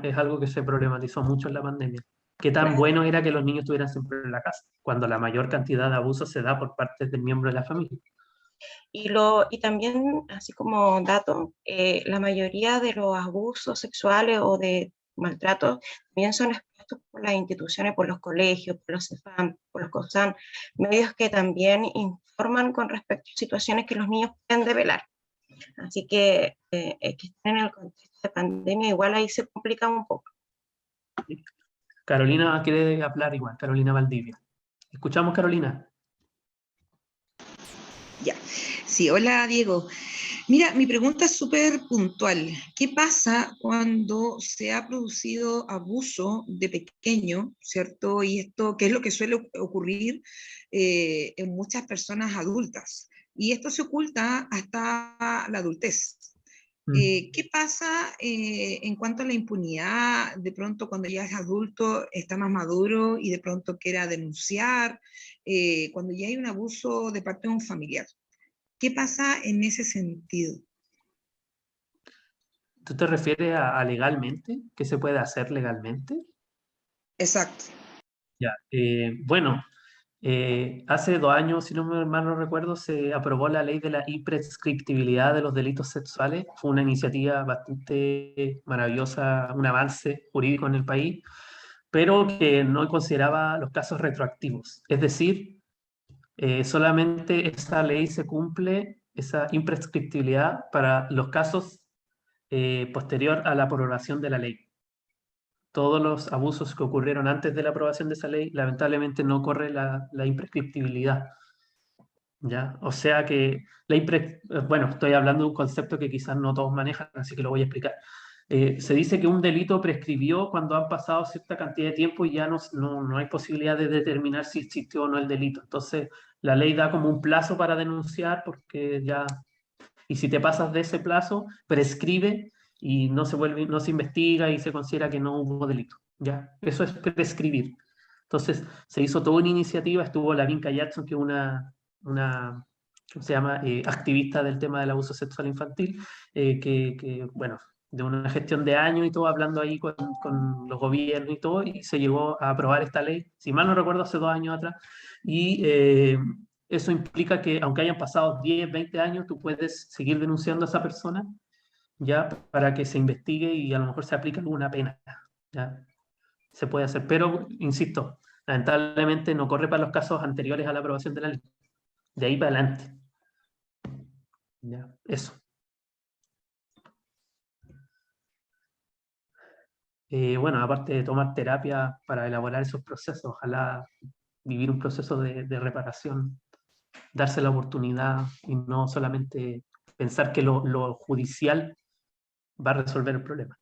es algo que se problematizó mucho en la pandemia. Qué tan bueno era que los niños estuvieran siempre en la casa, cuando la mayor cantidad de abusos se da por parte del miembro de la familia. Y también, así como dato, la mayoría de los abusos sexuales o de maltratos también son expuestos por las instituciones, por los colegios, por los CEFAM, por los COSAN, medios que también informan con respecto a situaciones que los niños pueden develar. Así que están en el contexto de pandemia, igual ahí se complica un poco. Carolina quiere hablar igual, Carolina Valdivia. ¿Escuchamos, Carolina? Ya. Sí, hola Diego. Mira, mi pregunta es súper puntual. ¿Qué pasa cuando se ha producido abuso de pequeño, ¿cierto? Y esto, ¿qué es lo que suele ocurrir en muchas personas adultas? Y esto se oculta hasta la adultez. ¿Qué pasa en cuanto a la impunidad? De pronto cuando ya es adulto está más maduro y de pronto quiera denunciar, cuando ya hay un abuso de parte de un familiar. ¿Qué pasa en ese sentido? ¿Tú te refieres a legalmente? ¿Qué se puede hacer legalmente? Exacto. Ya, bueno, hace 2 años, si no mal no recuerdo, se aprobó la ley de la imprescriptibilidad de los delitos sexuales. Fue una iniciativa bastante maravillosa, un avance jurídico en el país, pero que no consideraba los casos retroactivos. Es decir, solamente esa ley se cumple, esa imprescriptibilidad, para los casos posterior a la aprobación de la ley. Todos los abusos que ocurrieron antes de la aprobación de esa ley, lamentablemente no corre la imprescriptibilidad. ¿Ya? O sea que bueno, estoy hablando de un concepto que quizás no todos manejan, así que lo voy a explicar. Se dice que un delito prescribió cuando han pasado cierta cantidad de tiempo y ya no hay posibilidad de determinar si existió o no el delito. Entonces, la ley da como un plazo para denunciar porque ya... Y si te pasas de ese plazo, prescribe y no se investiga y se considera que no hubo delito. ¿Ya? Eso es prescribir. Entonces, se hizo toda una iniciativa, estuvo Lavinka Jackson, que es una ¿cómo se llama? Activista del tema del abuso sexual infantil, bueno, de una gestión de años y todo, hablando ahí con los gobiernos y todo, y se llegó a aprobar esta ley, si mal no recuerdo, hace 2 años atrás, y eso implica que aunque hayan pasado 10, 20 años, tú puedes seguir denunciando a esa persona, ya, para que se investigue y a lo mejor se aplique alguna pena, ¿ya? Se puede hacer, pero, insisto, lamentablemente no corre para los casos anteriores a la aprobación de la ley. De ahí para adelante. Ya, eso. Bueno, aparte de tomar terapia para elaborar esos procesos, ojalá vivir un proceso de reparación, darse la oportunidad y no solamente pensar que lo judicial va a resolver el problema.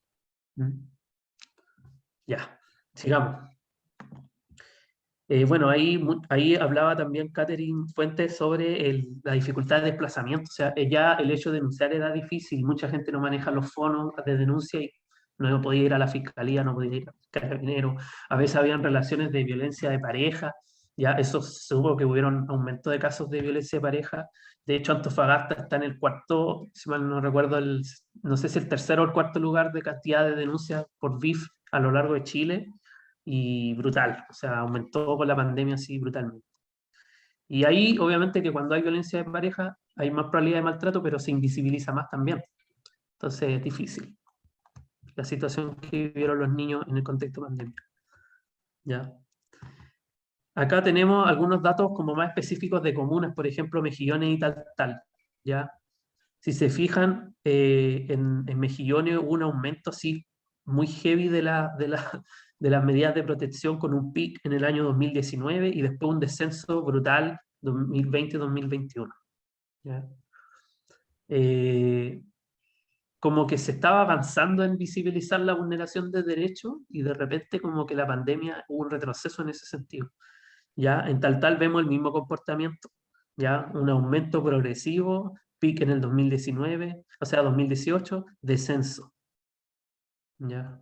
Ya, sigamos. Bueno, ahí hablaba también Catherine Fuentes sobre la dificultad de desplazamiento. O sea, ya el hecho de denunciar era difícil, mucha gente no maneja los fondos de denuncia y no podía ir a la fiscalía, no podía ir a Carabineros. A veces habían relaciones de violencia de pareja, ya eso seguro que hubieron aumento de casos de violencia de pareja. De hecho, Antofagasta está en el cuarto, si mal no recuerdo, no sé si el tercero o el cuarto lugar de cantidad de denuncias por BIF a lo largo de Chile. Y brutal, o sea, aumentó con la pandemia así brutalmente. Y ahí, obviamente, que cuando hay violencia de pareja, hay más probabilidad de maltrato, pero se invisibiliza más también. Entonces es difícil la situación que vivieron los niños en el contexto pandémico. ¿Ya? Acá tenemos algunos datos como más específicos de comunas, por ejemplo, Mejillones y tal. ¿Ya? Si se fijan, en Mejillones hubo un aumento así muy heavy de las medidas de protección, con un pic en el año 2019 y después un descenso brutal 2020-2021. ¿Ya? Como que se estaba avanzando en visibilizar la vulneración de derechos y de repente como que la pandemia hubo un retroceso en ese sentido. ¿Ya? En tal vemos el mismo comportamiento, ¿ya? Un aumento progresivo, pic en el 2019, o sea, 2018, descenso. ¿Ya?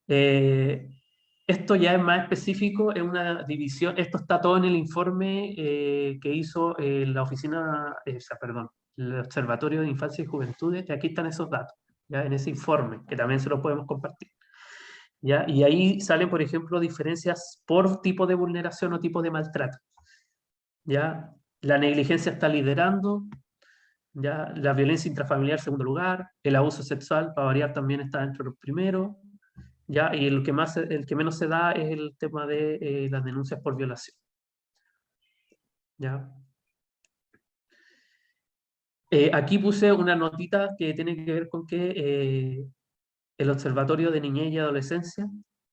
Esto ya es más específico, es una división, esto está todo en el informe que hizo la oficina, perdón, el Observatorio de Infancia y Juventudes, y aquí están esos datos, ¿ya? En ese informe, que también se los podemos compartir. ¿Ya? Y ahí salen, por ejemplo, diferencias por tipo de vulneración o tipo de maltrato. ¿Ya? La negligencia está liderando, ¿ya? La violencia intrafamiliar, segundo lugar, el abuso sexual, para variar, también está dentro de los primeros, ¿ya? Y el que menos se da es el tema de las denuncias por violación. ¿Ya? Aquí puse una notita que tiene que ver con que el Observatorio de Niñez y Adolescencia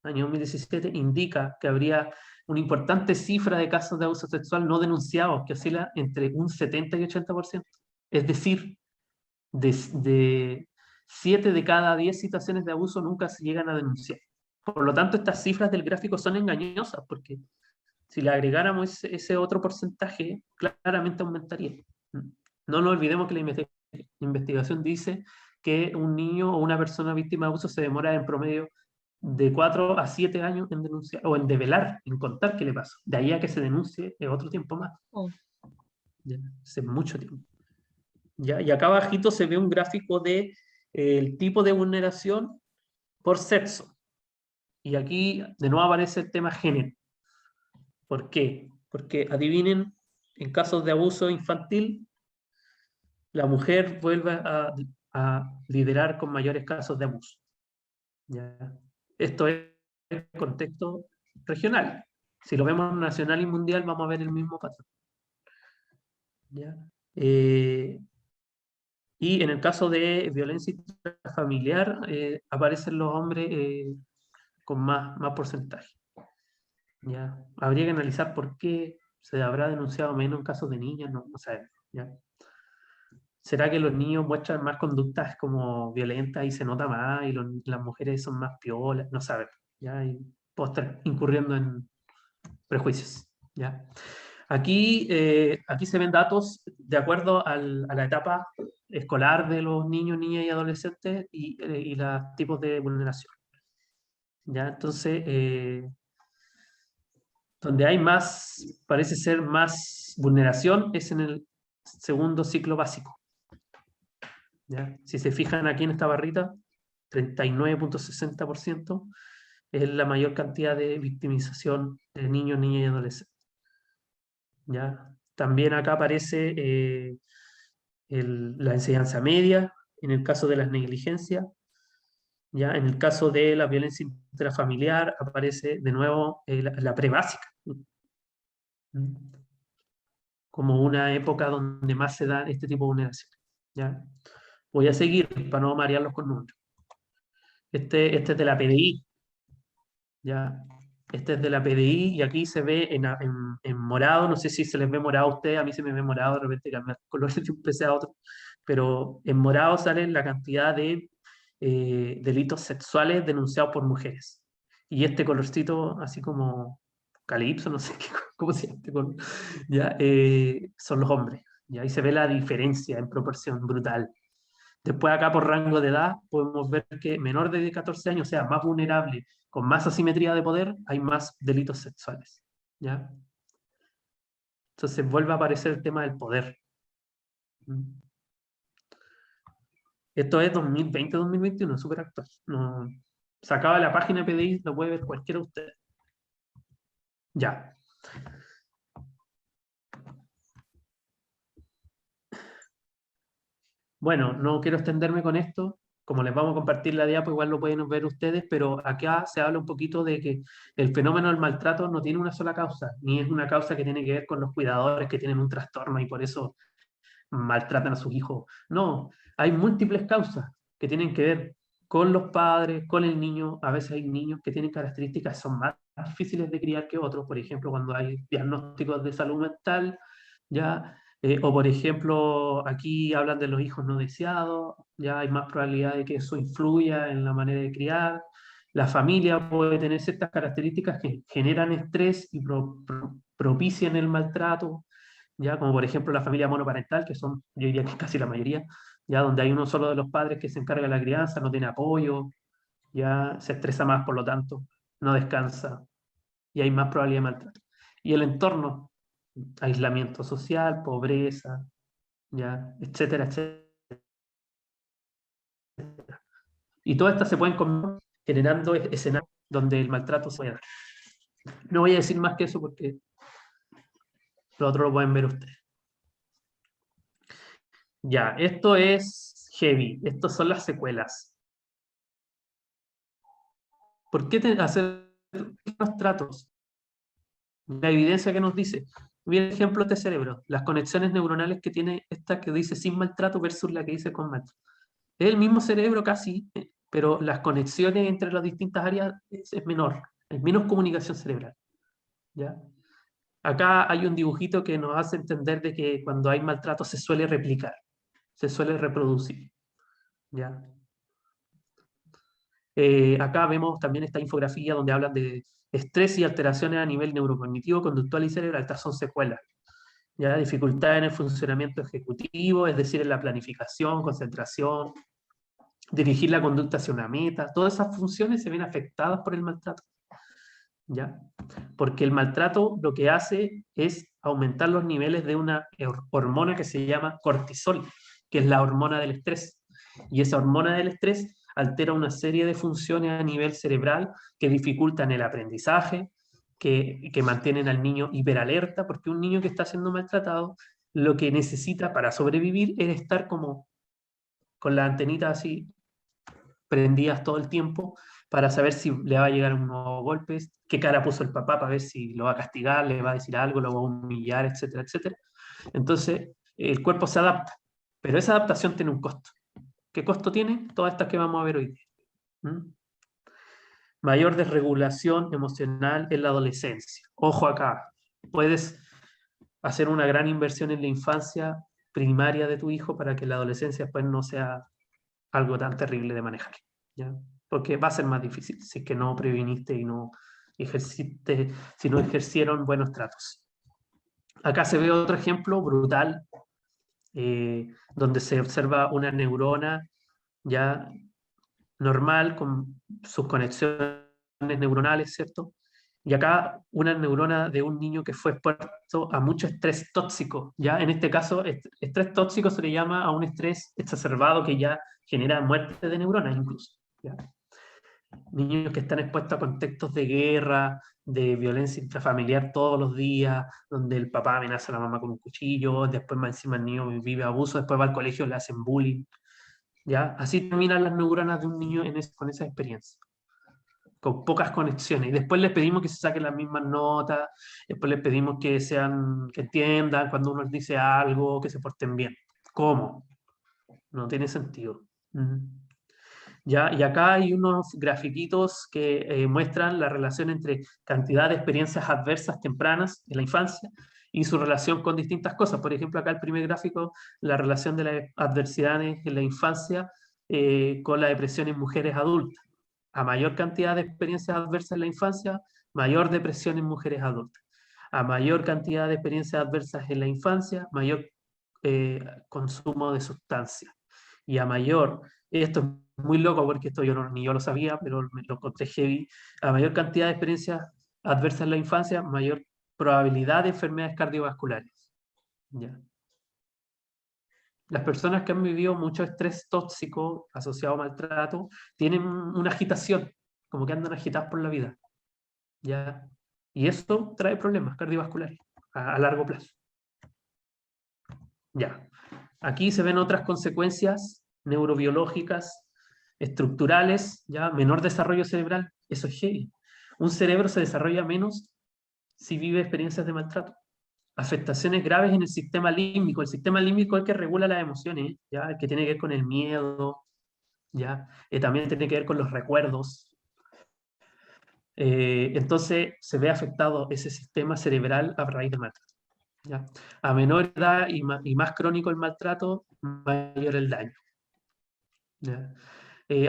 año 2017, indica que habría una importante cifra de casos de abuso sexual no denunciados, que oscila entre un 70 y 80%. Es decir, de 7 de cada 10 situaciones de abuso nunca se llegan a denunciar. Por lo tanto, estas cifras del gráfico son engañosas, porque si le agregáramos ese otro porcentaje, claramente aumentaría. No nos olvidemos que la investigación dice que un niño o una persona víctima de abuso se demora en promedio de 4 a 7 años en denunciar, o en develar, en contar qué le pasó. De ahí a que se denuncie es otro tiempo más. Ya, hace mucho tiempo. ¿Ya? Y acá abajito se ve un gráfico de el tipo de vulneración por sexo. Y aquí de nuevo aparece el tema género. ¿Por qué? Porque adivinen, en casos de abuso infantil, la mujer vuelve a liderar con mayores casos de abuso. ¿Ya? Esto es el contexto regional. Si lo vemos nacional y mundial, vamos a ver el mismo patrón. ¿Ya? Y en el caso de violencia intrafamiliar, aparecen los hombres con más porcentaje. ¿Ya? Habría que analizar por qué se habrá denunciado menos en casos de niñas, no sabemos. ¿Ya? ¿Será que los niños muestran más conductas como violentas y se nota más y las mujeres son más piolas? No sabemos. ¿Ya? Y puedo estar incurriendo en prejuicios. ¿Ya? Aquí se ven datos de acuerdo a la etapa escolar de los niños, niñas y adolescentes y los tipos de vulneración. ¿Ya? Entonces, donde hay más, parece ser más vulneración, es en el segundo ciclo básico. ¿Ya? Si se fijan aquí en esta barrita, 39.60% es la mayor cantidad de victimización de niños, niñas y adolescentes. ¿Ya? También acá aparece la enseñanza media, en el caso de las negligencias. ¿Ya? En el caso de la violencia intrafamiliar aparece de nuevo la prebásica, como una época donde más se da este tipo de vulneraciones. ¿Ya? Voy a seguir para no marearlos con números. Este es de la PDI. ¿Ya? Este es de la PDI y aquí se ve en morado, no sé si se les ve morado a ustedes, a mí se me ve morado, de repente cambiar color de un PC a otro, pero en morado sale la cantidad de delitos sexuales denunciados por mujeres. Y este colorcito, así como calipso, no sé cómo se llama este color, ¿ya? Son los hombres. Y ahí se ve la diferencia en proporción brutal. Después acá por rango de edad podemos ver que menor de 14 años, o sea, más vulnerable, con más asimetría de poder, hay más delitos sexuales. ¿Ya? Entonces vuelve a aparecer el tema del poder. Esto es 2020-2021, súper actual. No, sacaba la página PDI, lo puede ver cualquiera de ustedes. Ya. Bueno, no quiero extenderme con esto. Como les vamos a compartir la diapo, igual lo pueden ver ustedes, pero acá se habla un poquito de que el fenómeno del maltrato no tiene una sola causa, ni es una causa que tiene que ver con los cuidadores que tienen un trastorno y por eso maltratan a sus hijos. No, hay múltiples causas que tienen que ver con los padres, con el niño. A veces hay niños que tienen características que son más difíciles de criar que otros, por ejemplo, cuando hay diagnósticos de salud mental, ya. O por ejemplo, aquí hablan de los hijos no deseados, ya hay más probabilidad de que eso influya en la manera de criar. La familia puede tener ciertas características que generan estrés y propician el maltrato, ya como por ejemplo la familia monoparental, que son, yo diría que casi la mayoría, ya donde hay uno solo de los padres que se encarga de la crianza, no tiene apoyo, ya se estresa más, por lo tanto, no descansa y hay más probabilidad de maltrato. Y el entorno, aislamiento social, pobreza, ¿ya? Etcétera, etcétera. Y todas estas se pueden combinar generando escenarios donde el maltrato se puede dar. No voy a decir más que eso porque lo otro lo pueden ver ustedes. Ya, esto es heavy, estas son las secuelas. ¿Por qué hacer los tratos? La evidencia que nos dice, bien ejemplos de cerebro, las conexiones neuronales que tiene esta que dice sin maltrato versus la que dice con maltrato. Es el mismo cerebro casi, pero las conexiones entre las distintas áreas es menor, hay menos comunicación cerebral, ¿ya? Acá hay un dibujito que nos hace entender de que cuando hay maltrato se suele replicar, se suele reproducir, ¿ya? Acá vemos también esta infografía donde hablan de estrés y alteraciones a nivel neurocognitivo, conductual y cerebral. Estas son secuelas, ¿ya? Dificultades en el funcionamiento ejecutivo, es decir, en la planificación, concentración, dirigir la conducta hacia una meta. Todas esas funciones se ven afectadas por el maltrato, ¿ya? Porque el maltrato lo que hace es aumentar los niveles de una hormona que se llama cortisol, que es la hormona del estrés. Y esa hormona del estrés altera una serie de funciones a nivel cerebral que dificultan el aprendizaje, que mantienen al niño hiperalerta, porque un niño que está siendo maltratado lo que necesita para sobrevivir es estar como con las antenitas así prendidas todo el tiempo para saber si le va a llegar un nuevo golpe, qué cara puso el papá para ver si lo va a castigar, le va a decir algo, lo va a humillar, etcétera, etcétera. Entonces, el cuerpo se adapta, pero esa adaptación tiene un costo. ¿Qué costo tiene? Todas estas que vamos a ver hoy día. ¿Mm? Mayor desregulación emocional en la adolescencia. Ojo acá, puedes hacer una gran inversión en la infancia primaria de tu hijo para que la adolescencia después no sea algo tan terrible de manejar, ¿ya? Porque va a ser más difícil si es que no previniste y no ejerciste, si no ejercieron buenos tratos. Acá se ve otro ejemplo brutal, donde se observa una neurona ya normal con sus conexiones neuronales, ¿cierto? Y acá una neurona de un niño que fue expuesto a mucho estrés tóxico, ¿ya? En este caso, estrés tóxico se le llama a un estrés exacerbado que ya genera muerte de neuronas incluso, ¿ya? Niños que están expuestos a contextos de guerra, de violencia intrafamiliar todos los días, donde el papá amenaza a la mamá con un cuchillo, después más encima el niño vive abuso, después va al colegio, le hacen bullying, ¿ya? Así terminan las neuronas de un niño con esa experiencia, con pocas conexiones. Y después les pedimos que se saquen las mismas notas, después les pedimos que que entiendan cuando uno les dice algo, que se porten bien. ¿Cómo? No tiene sentido. ¿Ya? Y acá hay unos grafiquitos que muestran la relación entre cantidad de experiencias adversas tempranas en la infancia y su relación con distintas cosas. Por ejemplo, acá el primer gráfico, la relación de las adversidades en la infancia con la depresión en mujeres adultas. A mayor cantidad de experiencias adversas en la infancia, mayor depresión en mujeres adultas. A mayor cantidad de experiencias adversas en la infancia, mayor consumo de sustancias. Y a mayor, esto es muy loco porque esto ni yo lo sabía, pero me lo encontré heavy, a mayor cantidad de experiencias adversas en la infancia, mayor probabilidad de enfermedades cardiovasculares. ¿Ya? Las personas que han vivido mucho estrés tóxico asociado a maltrato tienen una agitación, como que andan agitadas por la vida, ¿ya? Y esto trae problemas cardiovasculares a largo plazo. Ya. Aquí se ven otras consecuencias neurobiológicas, estructurales, ya, menor desarrollo cerebral. Eso es heavy. Un cerebro se desarrolla menos si vive experiencias de maltrato. Afectaciones graves en el sistema límbico. El sistema límbico es el que regula las emociones, ¿ya? El que tiene que ver con el miedo, ¿ya? También tiene que ver con los recuerdos. Entonces se ve afectado ese sistema cerebral a raíz del maltrato, ¿ya? A menor edad y más crónico el maltrato, mayor el daño, ¿ya?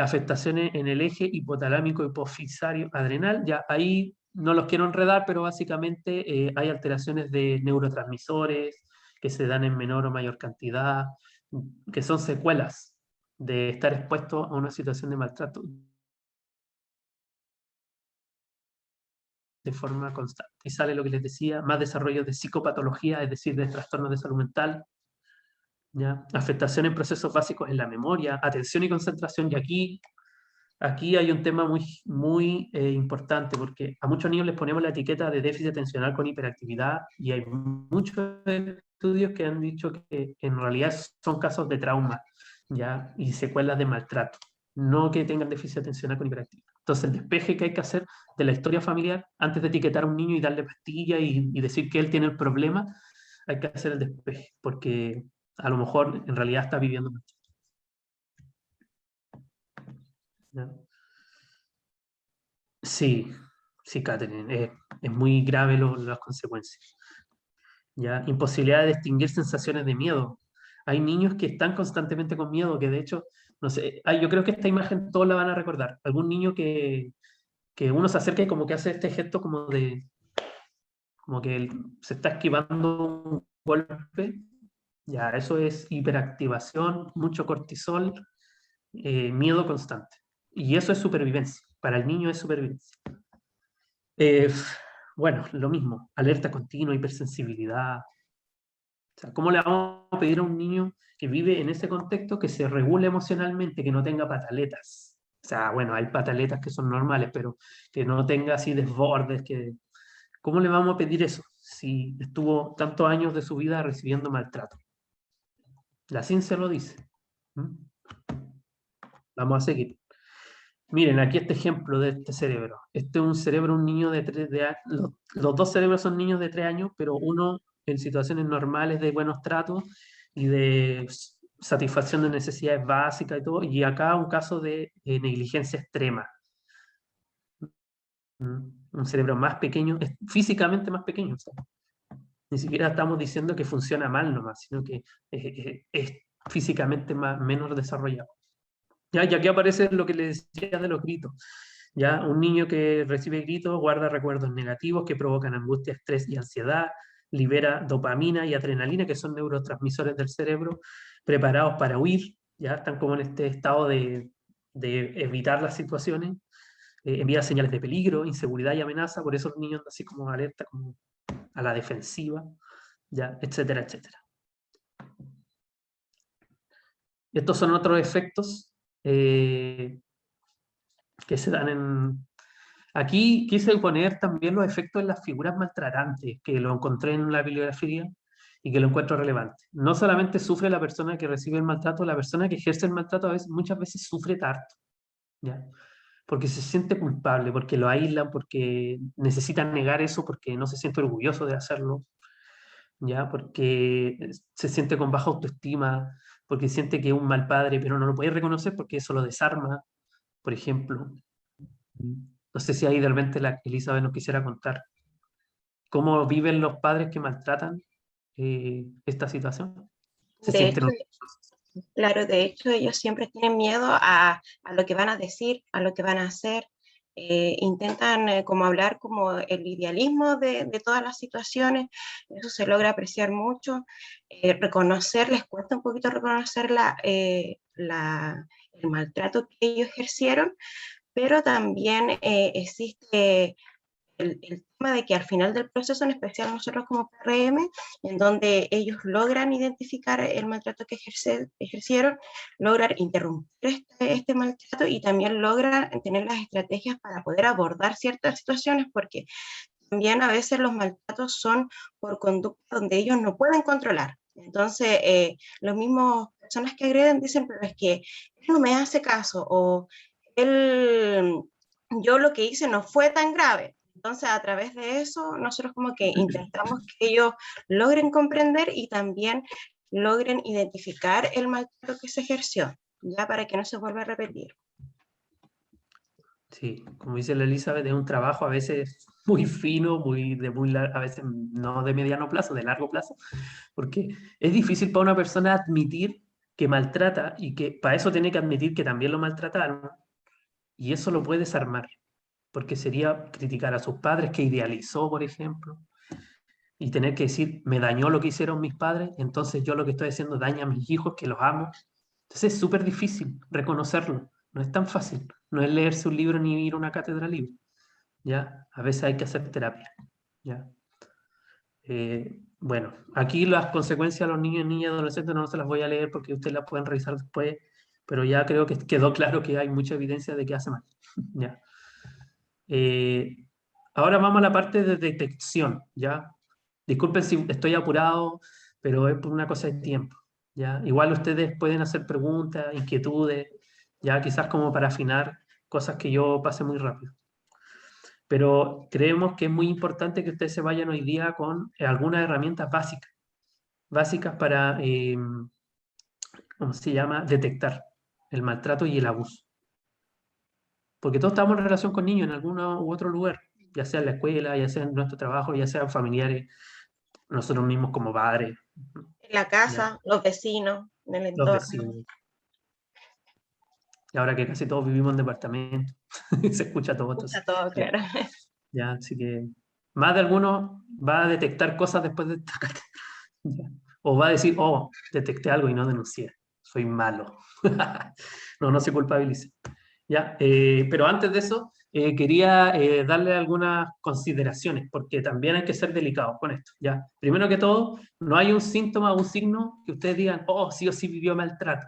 Afectaciones en el eje hipotalámico hipofisario adrenal, ya ahí no los quiero enredar, pero básicamente hay alteraciones de neurotransmisores que se dan en menor o mayor cantidad, que son secuelas de estar expuesto a una situación de maltrato de forma constante. Y sale lo que les decía, más desarrollo de psicopatología, es decir, de trastornos de salud mental, ¿ya? Afectación en procesos básicos en la memoria, atención y concentración, y aquí hay un tema muy importante, porque a muchos niños les ponemos la etiqueta de déficit atencional con hiperactividad, y hay muchos estudios que han dicho que en realidad son casos de trauma, ¿ya? Y secuelas de maltrato, no que tengan déficit atencional con hiperactividad. Entonces el despeje que hay que hacer de la historia familiar, antes de etiquetar a un niño y darle pastillas y decir que él tiene el problema, hay que hacer el despeje, porque a lo mejor en realidad está viviendo maltrato. ¿ya? Sí, sí, Catherine, es muy grave las consecuencias. ¿Ya? Imposibilidad de distinguir sensaciones de miedo. Hay niños que están constantemente con miedo, que de hecho, no sé, yo creo que esta imagen todos la van a recordar. Algún niño que uno se acerca y como que hace este gesto como que él se está esquivando un golpe. Ya, eso es hiperactivación, mucho cortisol, miedo constante. Y eso es supervivencia. Para el niño es supervivencia. Bueno, lo mismo, alerta continua, hipersensibilidad. O sea, ¿cómo le vamos a pedir a un niño que vive en ese contexto que se regule emocionalmente, que no tenga pataletas? O sea, bueno, hay pataletas que son normales, pero que no tenga así desbordes. ¿Cómo le vamos a pedir eso si estuvo tantos años de su vida recibiendo maltrato? La ciencia lo dice. ¿Mm? Vamos a seguir. Miren, aquí este ejemplo de este cerebro. Este es un cerebro, un niño de 3 años. Los dos cerebros son niños de 3 años, pero uno en situaciones normales de buenos tratos y de satisfacción de necesidades básicas y todo. Y acá un caso de negligencia extrema. Un cerebro más pequeño, físicamente más pequeño. O sea, ni siquiera estamos diciendo que funciona mal nomás, sino que es físicamente menos desarrollado. ¿Ya? Y aquí aparece lo que les decía de los gritos. ¿Ya? Un niño que recibe gritos guarda recuerdos negativos que provocan angustia, estrés y ansiedad, libera dopamina y adrenalina, que son neurotransmisores del cerebro, preparados para huir, ya están como en este estado de evitar las situaciones, envía señales de peligro, inseguridad y amenaza, por eso los niños andan así como alerta, como a la defensiva, ¿ya? Etcétera, etcétera. Estos son otros efectos que se dan en... Aquí quise poner también los efectos en las figuras maltratantes, que lo encontré en la bibliografía y que lo encuentro relevante. No solamente sufre la persona que recibe el maltrato, la persona que ejerce el maltrato muchas veces sufre harto, ¿ya? Porque se siente culpable, porque lo aíslan, porque necesita negar eso, porque no se siente orgulloso de hacerlo, ¿ya? Porque se siente con baja autoestima, porque siente que es un mal padre, pero no lo puede reconocer porque eso lo desarma, por ejemplo. No sé si ahí de repente la Elizabeth nos quisiera contar cómo viven los padres que maltratan esta situación. Se De sienten... hecho, claro, de hecho ellos siempre tienen miedo a lo que van a decir, a lo que van a hacer. Intentan como hablar como el idealismo de todas las situaciones, eso se logra apreciar mucho. Reconocer, les cuesta un poquito reconocer el maltrato que ellos ejercieron, pero también existe el tema de que al final del proceso, en especial nosotros como PRM, en donde ellos logran identificar el maltrato que ejercieron, logran interrumpir este maltrato y también logran tener las estrategias para poder abordar ciertas situaciones, porque también a veces los maltratos son por conducta donde ellos no pueden controlar. Entonces, los mismos personas que agreden dicen, pero es que él no me hace caso, o yo lo que hice no fue tan grave. Entonces, a través de eso, nosotros como que intentamos que ellos logren comprender y también logren identificar el maltrato que se ejerció, ya para que no se vuelva a repetir. Sí, como dice la Elizabeth, es un trabajo a veces muy fino, a veces no de mediano plazo, de largo plazo, porque es difícil para una persona admitir que maltrata y que para eso tiene que admitir que también lo maltrataron, y eso lo puede desarmar, porque sería criticar a sus padres que idealizó, por ejemplo, y tener que decir, me dañó lo que hicieron mis padres, entonces yo lo que estoy haciendo daña a mis hijos, que los amo. Entonces es súper difícil reconocerlo, no es tan fácil, no es leerse un libro ni ir a una cátedra libre, ¿ya? A veces hay que hacer terapia, ¿ya? Bueno, aquí las consecuencias a los niños, niñas y adolescentes no se las voy a leer porque ustedes las pueden revisar después, pero ya creo que quedó claro que hay mucha evidencia de que hace mal, ¿ya? Ahora vamos a la parte de detección, ¿ya? Disculpen si estoy apurado, pero es por una cosa de tiempo, ¿ya? Igual ustedes pueden hacer preguntas, inquietudes, ya quizás como para afinar cosas que yo pase muy rápido. Pero creemos que es muy importante que ustedes se vayan hoy día con algunas herramientas básicas para, ¿cómo se llama?, detectar el maltrato y el abuso. Porque todos estamos en relación con niños en algún u otro lugar, ya sea en la escuela, ya sea en nuestro trabajo, ya sean familiares, nosotros mismos como padres, En la ¿ya? casa, los vecinos, en el Los entorno. vecinos. Y ahora que casi todos vivimos en departamentos, se escucha todo. Escucha Entonces, todo, claro. ya, así que más de alguno va a detectar cosas después de esta ya. O va a decir, oh, detecté algo y no denuncié, soy malo. No se culpabilice. ¿Ya? Pero antes de eso, quería darle algunas consideraciones, porque también hay que ser delicados con esto. ¿Ya? Primero que todo, no hay un síntoma o un signo que ustedes digan, oh, sí o sí vivió maltrato.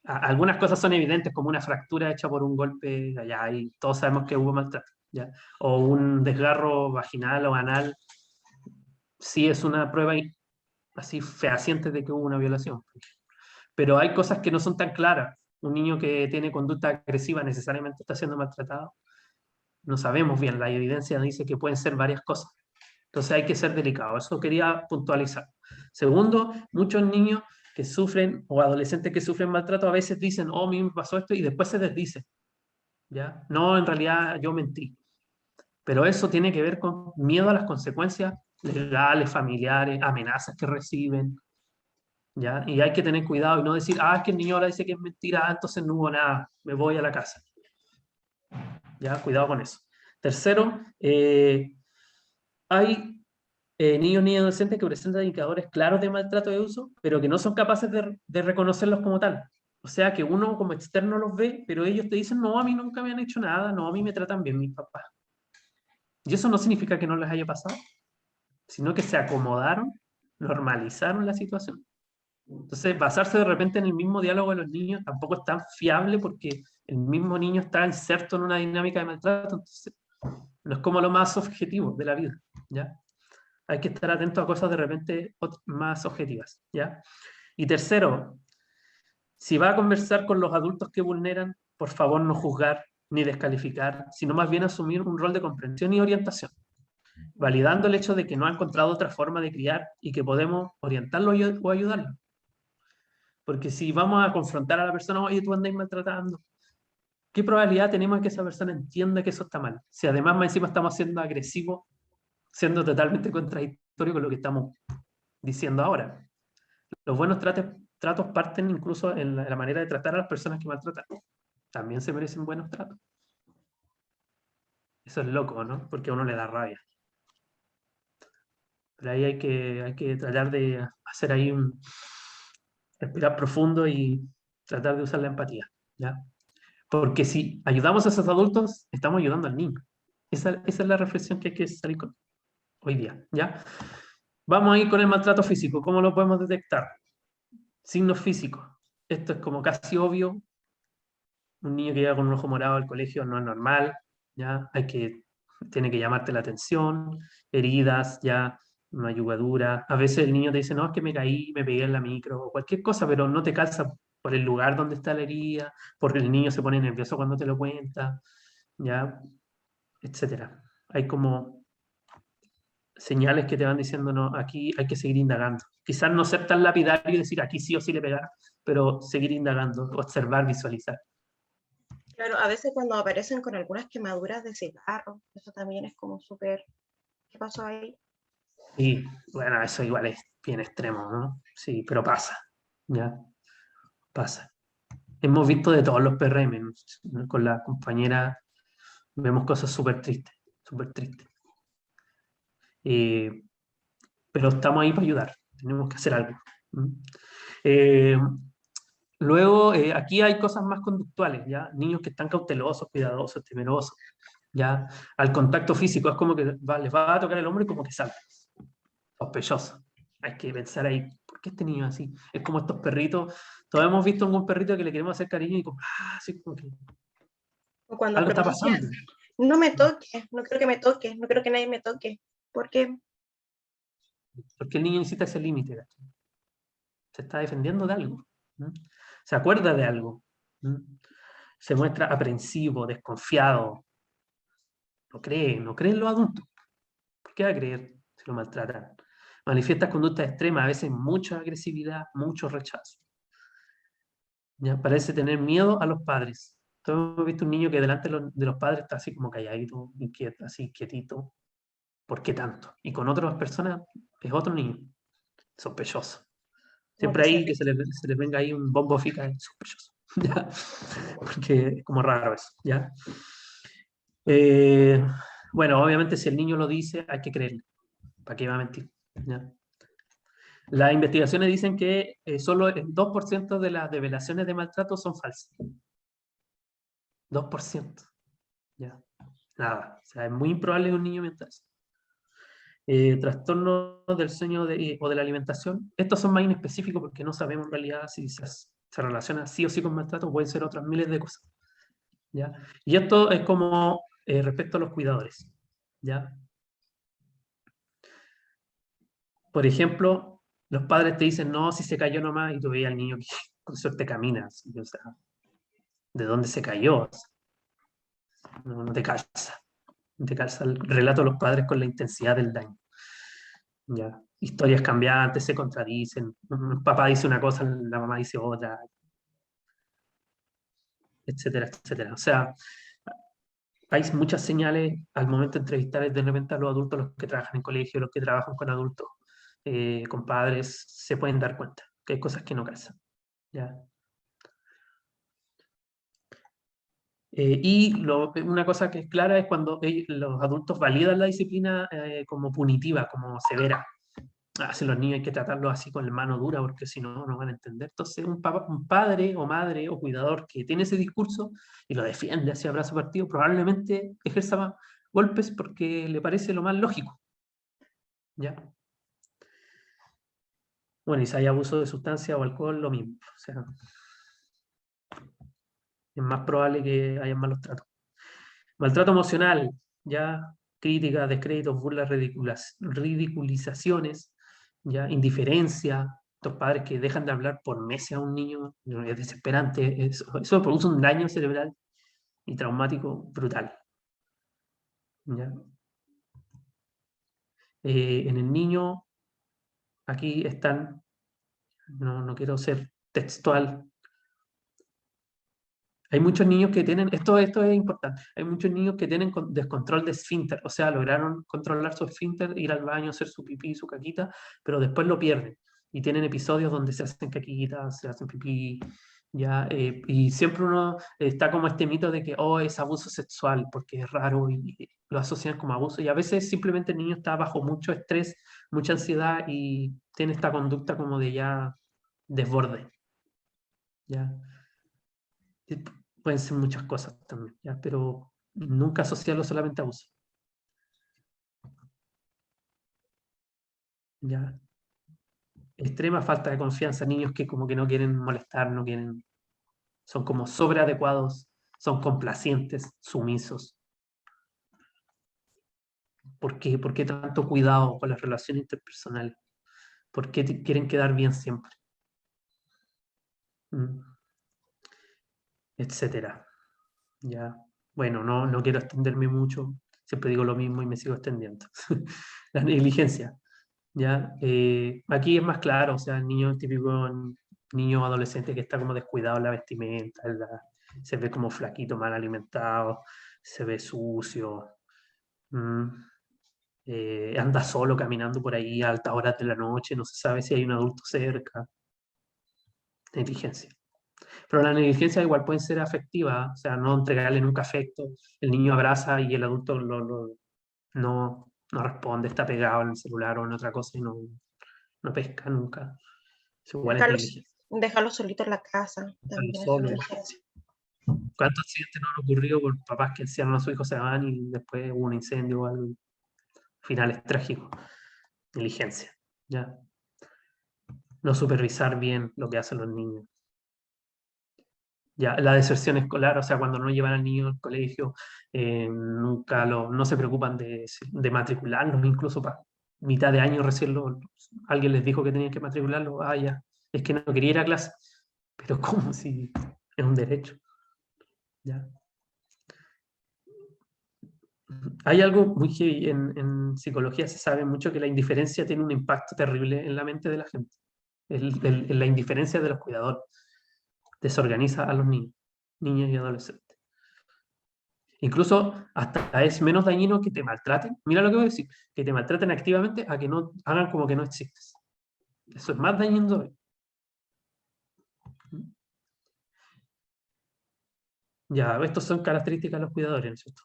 Algunas cosas son evidentes, como una fractura hecha por un golpe allá, y todos sabemos que hubo maltrato. ¿Ya? O un desgarro vaginal o anal, sí es una prueba así fehaciente de que hubo una violación. Pero hay cosas que no son tan claras. Un niño que tiene conducta agresiva necesariamente está siendo maltratado. No sabemos bien, la evidencia dice que pueden ser varias cosas. Entonces hay que ser delicado. Eso quería puntualizar. Segundo, muchos niños que sufren o adolescentes que sufren maltrato a veces dicen, oh, a mí me pasó esto y después se desdice. ¿Ya? No, en realidad yo mentí. Pero eso tiene que ver con miedo a las consecuencias legales, familiares, amenazas que reciben. ¿Ya? Y hay que tener cuidado y no decir, ah, es que el niño ahora dice que es mentira, entonces no hubo nada, me voy a la casa. ¿Ya? Cuidado con eso. Tercero, hay niños y adolescentes que presentan indicadores claros de maltrato de uso, pero que no son capaces de reconocerlos como tal. O sea, que uno como externo los ve, pero ellos te dicen, no, a mí nunca me han hecho nada, no, a mí me tratan bien mis papás. Y eso no significa que no les haya pasado, sino que se acomodaron, normalizaron la situación. Entonces, basarse de repente en el mismo diálogo de los niños tampoco es tan fiable porque el mismo niño está inserto en una dinámica de maltrato, entonces no es como lo más objetivo de la vida, ¿ya? Hay que estar atento a cosas de repente más objetivas, ¿ya? Y tercero, si va a conversar con los adultos que vulneran, por favor no juzgar ni descalificar, sino más bien asumir un rol de comprensión y orientación, validando el hecho de que no ha encontrado otra forma de criar y que podemos orientarlo o ayudarlo. Porque si vamos a confrontar a la persona, oye, tú andas maltratando, ¿qué probabilidad tenemos de que esa persona entienda que eso está mal? Si además más encima estamos siendo agresivos, siendo totalmente contradictorios con lo que estamos diciendo ahora. Los buenos tratos parten incluso en la manera de tratar a las personas que maltratan. También se merecen buenos tratos. Eso es loco, ¿no? Porque a uno le da rabia. Pero ahí hay que tratar de hacer ahí un respirar profundo y tratar de usar la empatía, ¿ya? Porque si ayudamos a esos adultos, estamos ayudando al niño. Esa es la reflexión que hay que salir con hoy día, ¿ya? Vamos a ir con el maltrato físico. ¿Cómo lo podemos detectar? Signos físicos. Esto es como casi obvio. Un niño que llega con un ojo morado al colegio no es normal, ¿ya? Tiene que llamarte la atención, heridas, ya, una yugadura. A veces el niño te dice, no, es que me caí, me pegué en la micro, o cualquier cosa, pero no te calza por el lugar donde está la herida, porque el niño se pone nervioso cuando te lo cuenta, ya, etcétera. Hay como señales que te van diciendo, no, aquí hay que seguir indagando. Quizás no ser tan lapidario y decir, aquí sí o sí le pegar, pero seguir indagando, observar, visualizar. Claro, a veces cuando aparecen con algunas quemaduras de cigarro, eso también es como súper, ¿qué pasó ahí? Y bueno, eso igual es bien extremo, ¿no? Sí, pero pasa, ¿ya? Pasa. Hemos visto de todos los PRM, ¿no? Con la compañera vemos cosas súper tristes, súper tristes. Pero estamos ahí para ayudar, tenemos que hacer algo. Luego, aquí hay cosas más conductuales, ¿ya? Niños que están cautelosos, cuidadosos, temerosos, ¿ya? Al contacto físico, es como que les va a tocar el hombro y como que salta. Sospechoso. Hay que pensar ahí, ¿por qué este niño es así? Es como estos perritos, todos hemos visto algún perrito que le queremos hacer cariño y como, así como que O cuando algo está pronuncian, pasando. no me toques, no creo que me toque, no creo que nadie me toque. ¿Por qué? Porque el niño necesita ese límite, ¿cachai? Se está defendiendo de algo, ¿no? Se acuerda de algo, ¿no? Se muestra aprensivo, desconfiado, no cree en los adultos. ¿Por qué va a creer si lo maltratan? Manifiesta conductas extremas, a veces mucha agresividad, mucho rechazo. ¿Ya? Parece tener miedo a los padres. Todos hemos visto un niño que delante de los padres está así como calladito, inquieto, así quietito. ¿Por qué tanto? Y con otras personas es otro niño, sospechoso. Siempre ahí que se les venga ahí un bombo fica es sospechoso. ¿Ya? Porque es como raro eso, ¿ya? Bueno, obviamente si el niño lo dice, hay que creerle. ¿Para qué va a mentir? ¿Ya? Las investigaciones dicen que solo el 2% de las revelaciones de maltrato son falsas. 2%. ¿Ya? Nada. O sea, es muy improbable que un niño mienta eso. Trastornos del sueño o de la alimentación. Estos son más inespecíficos porque no sabemos en realidad si se relaciona sí o sí con maltrato, pueden ser otras miles de cosas. ¿Ya? Y esto es como respecto a los cuidadores. ¿Ya? Por ejemplo, los padres te dicen, no, si se cayó nomás, y tú veías al niño que con suerte camina. ¿Sí? O sea, ¿de dónde se cayó? No te calza. No te calza el relato de los padres con la intensidad del daño. ¿Ya? Historias cambiantes, se contradicen. Un papá dice una cosa, la mamá dice otra. Etcétera, etcétera. O sea, hay muchas señales al momento de entrevistar de repente a los adultos, los que trabajan en colegio, los que trabajan con adultos, con padres, se pueden dar cuenta que hay cosas que no calzan. ¿Ya? Una cosa que es clara es cuando los adultos validan la disciplina como punitiva, como severa. Si los niños hay que tratarlos así con la mano dura porque si no, no van a entender. Entonces, un padre o madre o cuidador que tiene ese discurso y lo defiende hacia brazo partido, probablemente ejerza golpes porque le parece lo más lógico. ¿Ya? Bueno, y si hay abuso de sustancia o alcohol, lo mismo. O sea, es más probable que haya malos tratos. Maltrato emocional, ya críticas, descréditos, burlas, ridiculizaciones, ya indiferencia, estos padres que dejan de hablar por meses a un niño, es desesperante, eso produce un daño cerebral y traumático brutal. ¿Ya? En el niño, aquí están, no quiero ser textual, hay muchos niños que tienen, esto es importante, hay muchos niños que tienen descontrol de esfínter, o sea, lograron controlar su esfínter, ir al baño, hacer su pipí, su caquita, pero después lo pierden. Y tienen episodios donde se hacen caquitas, se hacen pipí, ¿ya? Y siempre uno está como este mito de que, oh, es abuso sexual, porque es raro y lo asocian como abuso. Y a veces simplemente el niño está bajo mucho estrés, mucha ansiedad y tiene esta conducta como de ya desborde. ¿Ya? Pueden ser muchas cosas también, ¿ya? Pero nunca asociarlo solamente a abuso. ¿Ya? Extrema falta de confianza, niños que como que no quieren molestar, no quieren, son como sobreadecuados, son complacientes, sumisos. ¿Por qué? ¿Por qué tanto cuidado con las relaciones interpersonales? ¿Por qué quieren quedar bien siempre? Etcétera. ¿Ya? Bueno, no quiero extenderme mucho, siempre digo lo mismo y me sigo extendiendo. La negligencia. ¿Ya? Aquí es más claro, o sea, el niño típico, niño adolescente que está como descuidado en la vestimenta, se ve como flaquito, mal alimentado, se ve sucio, anda solo caminando por ahí a altas horas de la noche, no se sabe si hay un adulto cerca. Negligencia. Pero la negligencia igual puede ser afectiva, o sea, no entregarle nunca afecto, el niño abraza y el adulto no responde, está pegado en el celular o en otra cosa y no pesca nunca. Dejarlo solito en la casa. También solo. ¿Cuántos accidentes no han ocurrido por papás que encierran a su hijo, se van y después hubo un incendio o algo? Finales trágicos. Negligencia. ¿Ya? No supervisar bien lo que hacen los niños. Ya, la deserción escolar, o sea, cuando no llevan al niño al colegio, no se preocupan de matricularlos, incluso para mitad de año recién alguien les dijo que tenían que matricularlo, ya, es que no quería ir a clase, pero ¿cómo si es un derecho? ¿Ya? Hay algo muy heavy, en psicología se sabe mucho que la indiferencia tiene un impacto terrible en la mente de la gente, la indiferencia de los cuidadores desorganiza a los niños y adolescentes. Incluso hasta es menos dañino que te maltraten. Mira lo que voy a decir, que te maltraten activamente a que no hagan como que no existes. Eso es más dañino. Ya, estos son características de los cuidadores, ¿no es cierto?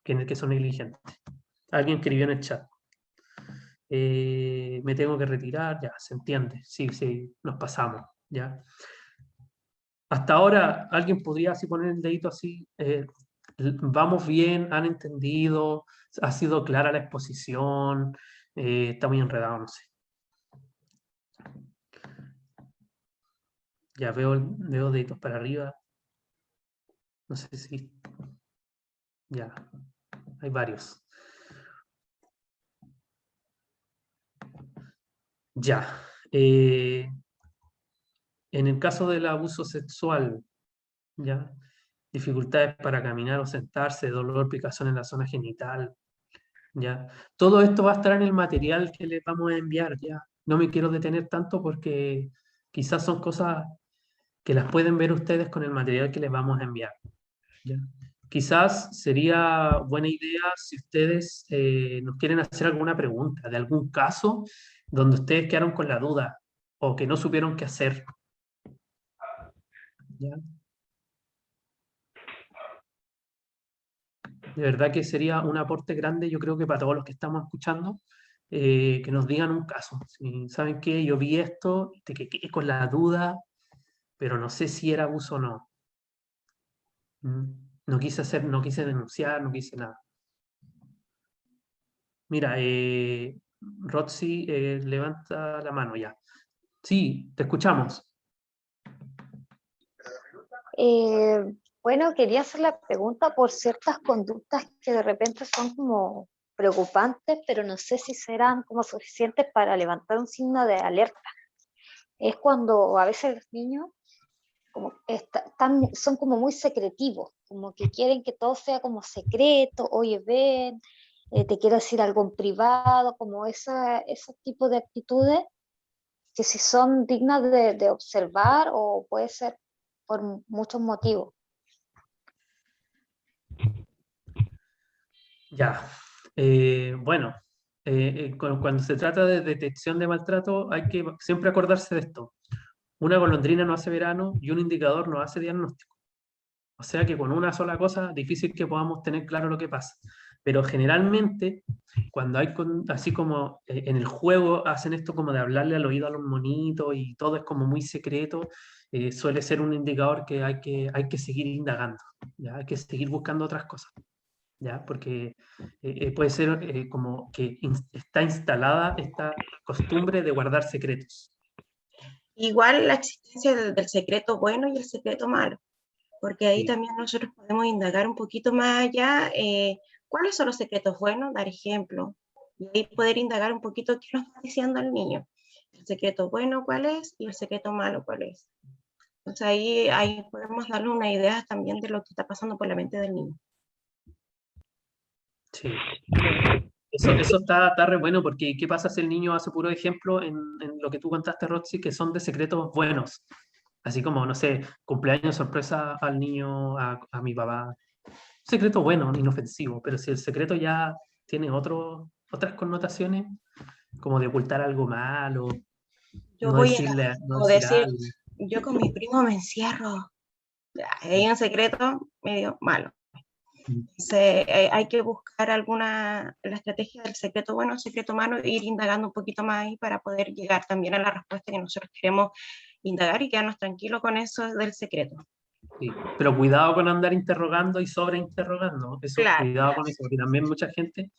Que son negligentes. Alguien escribió en el chat. Me tengo que retirar, ya, se entiende. Sí, sí, nos pasamos, ya. Hasta ahora, alguien podría así poner el dedito así, vamos bien, han entendido, ha sido clara la exposición, está muy enredado, no sé. Ya veo deditos para arriba. No sé si... Ya, hay varios. Ya. En el caso del abuso sexual, ya, dificultades para caminar o sentarse, dolor, picazón en la zona genital, ya. Todo esto va a estar en el material que les vamos a enviar, ya. No me quiero detener tanto porque quizás son cosas que las pueden ver ustedes con el material que les vamos a enviar, ¿ya? Quizás sería buena idea si ustedes nos quieren hacer alguna pregunta de algún caso donde ustedes quedaron con la duda o que no supieron qué hacer, ¿ya? De verdad que sería un aporte grande, yo creo que para todos los que estamos escuchando, que nos digan un caso. Si saben qué, yo vi esto, te quedé con la duda, pero no sé si era abuso o no. No quise denunciar, no quise nada. Mira, Roxy levanta la mano ya. Sí, te escuchamos. Bueno, quería hacer la pregunta por ciertas conductas que de repente son como preocupantes, pero no sé si serán como suficientes para levantar un signo de alerta. Es cuando a veces los niños como son como muy secretivos, como que quieren que todo sea como secreto, oye, ven, te quiero decir algo en privado, como ese tipo de actitudes que si son dignas de observar o puede ser por muchos motivos. Ya, bueno, cuando se trata de detección de maltrato hay que siempre acordarse de esto. Una golondrina no hace verano y un indicador no hace diagnóstico. O sea que con una sola cosa, difícil que podamos tener claro lo que pasa. Pero generalmente, cuando hay, así como en el juego hacen esto como de hablarle al oído a los monitos y todo es como muy secreto, suele ser un indicador que hay que seguir indagando, ¿ya? Hay que seguir buscando otras cosas, ¿ya? Porque puede ser como que está instalada esta costumbre de guardar secretos. Igual la existencia del secreto bueno y el secreto malo, porque ahí también nosotros podemos indagar un poquito más allá, cuáles son los secretos buenos, dar ejemplo, y ahí poder indagar un poquito qué nos está diciendo el niño, el secreto bueno cuál es y el secreto malo cuál es. Entonces ahí podemos darle una idea también de lo que está pasando por la mente del niño. Sí. Eso está re bueno, porque ¿qué pasa si el niño hace puro ejemplo en lo que tú contaste, Roxy, que son de secretos buenos? Así como, no sé, cumpleaños sorpresa al niño, a mi papá. Secreto bueno, inofensivo, pero si el secreto ya tiene otras connotaciones, como de ocultar algo malo, Yo no voy decirle, no a decir decir, algo. yo con mi primo me encierro, hay un secreto medio malo. Entonces, hay que buscar la estrategia del secreto bueno, secreto malo, e ir indagando un poquito más ahí para poder llegar también a la respuesta que nosotros queremos indagar y quedarnos tranquilos con eso del secreto. Sí, pero cuidado con andar interrogando y sobreinterrogando. Eso, Claro. cuidado con eso, porque también mucha gente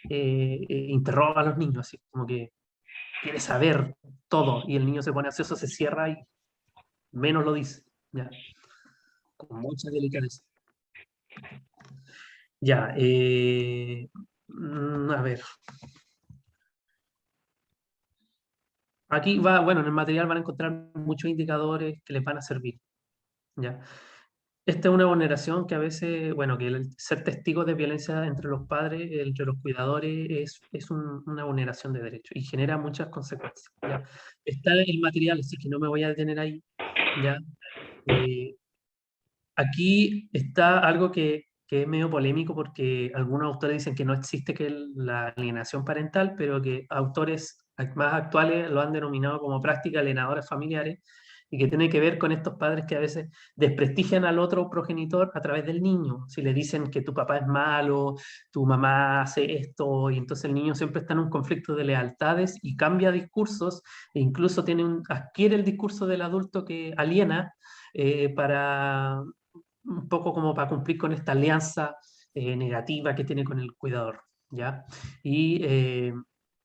interroga a los niños, así como que quiere saber todo y el niño se pone ansioso, se cierra y menos lo dice. ¿Ya? Con mucha delicadeza. Ya, a ver. Aquí va, bueno, en el material van a encontrar muchos indicadores que les van a servir. ¿Ya? Esta es una vulneración que a veces, bueno, que el ser testigo de violencia entre los padres, entre los cuidadores, es una vulneración de derechos y genera muchas consecuencias. ¿Ya? Está el material, así que no me voy a detener ahí. ¿Ya? Aquí está algo que que es medio polémico porque algunos autores dicen que no existe la alienación parental, pero que autores más actuales lo han denominado como prácticas alienadoras familiares, y que tiene que ver con estos padres que a veces desprestigian al otro progenitor a través del niño. Si le dicen que tu papá es malo, tu mamá hace esto, y entonces el niño siempre está en un conflicto de lealtades y cambia discursos, e incluso adquiere el discurso del adulto que aliena, para un poco como para cumplir con esta alianza negativa que tiene con el cuidador, ¿ya? Y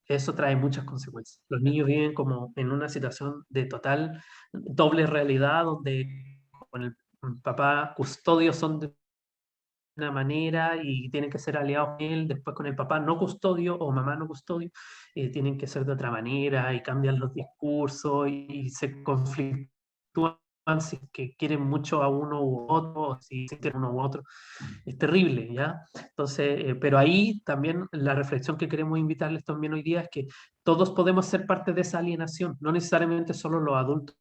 eso trae muchas consecuencias. Los niños viven como en una situación de total doble realidad, donde con el papá custodios son de una manera y tienen que ser aliados con él, después con el papá no custodio o mamá no custodio, tienen que ser de otra manera y cambian los discursos y se conflictúan si es que quieren mucho a uno u otro, o si sienten uno u otro. Es terrible, ¿ya? Entonces, pero ahí también la reflexión que queremos invitarles también hoy día es que todos podemos ser parte de esa alienación, no necesariamente solo los adultos,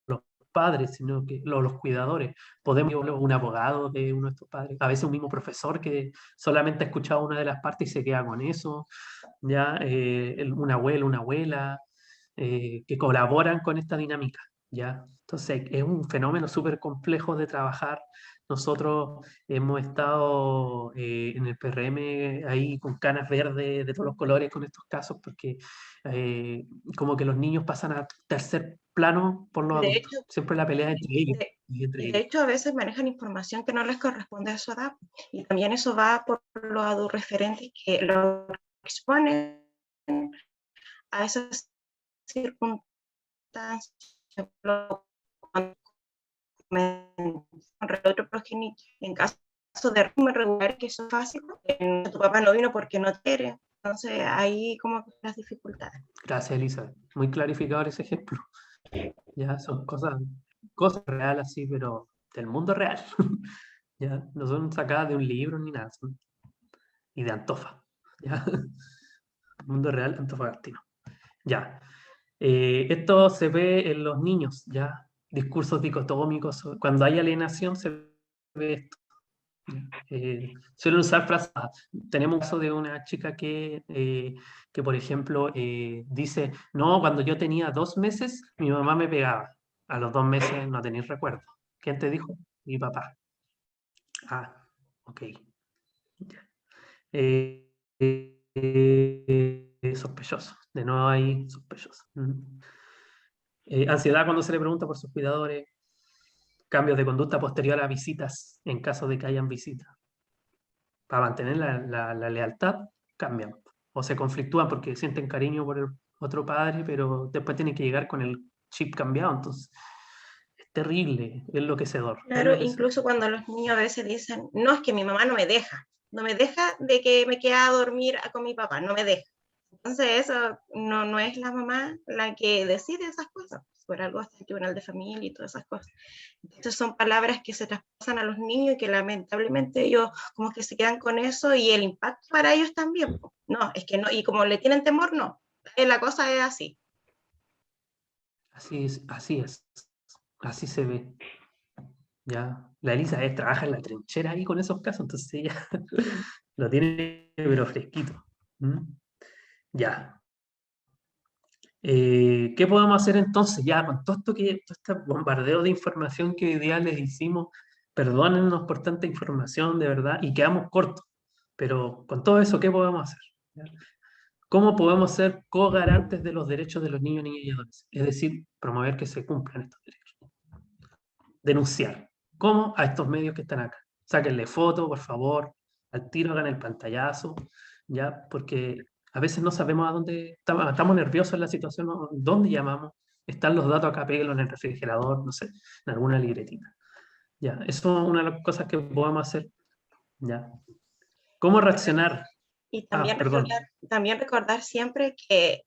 los padres, sino que los cuidadores. Podemos ser un abogado de uno de estos padres, a veces un mismo profesor que solamente ha escuchado una de las partes y se queda con eso, ¿ya? Un abuelo, una abuela, que colaboran con esta dinámica, ¿ya? Entonces, es un fenómeno súper complejo de trabajar. Nosotros hemos estado en el PRM ahí con canas verdes de todos los colores con estos casos, porque como que los niños pasan a tercer plano por los De adultos. hecho, Siempre la pelea entre ellos. de hecho, a veces manejan información que no les corresponde a su edad. Y también eso va por los adultos referentes que lo exponen a esas circunstancias. Otro progenitor, en caso de régimen regular, que eso es fácil, tu papá no vino porque no quiere. Entonces, ahí como que las dificultades. Gracias, Elisa. Muy clarificador ese ejemplo. Ya son cosas reales así, pero del mundo real. Ya no son sacadas de un libro ni nada. Y de Antofa. ¿Ya? Mundo real antofagastino. Ya. Esto se ve en los niños, ¿ya? Discursos dicotómicos. Cuando hay alienación se ve esto. Suelen usar frases. Tenemos un caso de una chica que por ejemplo, dice, no, cuando yo tenía 2 meses, mi mamá me pegaba. A los 2 meses no tenéis recuerdo. ¿Quién te dijo? Mi papá. Ah, ok. Sospechoso. De nuevo ahí, sospechoso. Ansiedad cuando se le pregunta por sus cuidadores. Cambios de conducta posterior a visitas, en caso de que hayan visitas. Para mantener la lealtad, cambian. O se conflictúan porque sienten cariño por el otro padre, pero después tienen que llegar con el chip cambiado. Entonces, es terrible, es enloquecedor. Claro, incluso cuando los niños a veces dicen, no, es que mi mamá no me deja de que me quede a dormir con mi papá, no me deja. Entonces eso no es la mamá la que decide esas cosas, por algo hasta el tribunal de familia y todas esas cosas. Entonces son palabras que se traspasan a los niños y que lamentablemente ellos como que se quedan con eso, y el impacto para ellos también. No, es que no, y como le tienen temor, no, la cosa es así. Así es, así se ve. Ya, la Elisa trabaja en la trinchera ahí con esos casos, entonces ella lo tiene pero fresquito. Ya. ¿Qué podemos hacer entonces? Ya, con todo este bombardeo de información que hoy día les hicimos, perdónennos por tanta información, de verdad, y quedamos cortos, pero con todo eso, ¿qué podemos hacer? ¿Ya? ¿Cómo podemos ser co-garantes de los derechos de los niños, niñas y adolescentes? Es decir, promover que se cumplan estos derechos. Denunciar. ¿Cómo? A estos medios que están acá. Sáquenle foto, por favor, al tiro hagan el pantallazo, ¿ya? Porque a veces no sabemos a dónde estamos nerviosos en la situación, ¿no? ¿Dónde llamamos? Están los datos acá, péguenlos en el refrigerador, no sé, en alguna libretita. Ya, eso es una de las cosas que podemos hacer. ¿Ya? ¿Cómo reaccionar? Y también recordar siempre que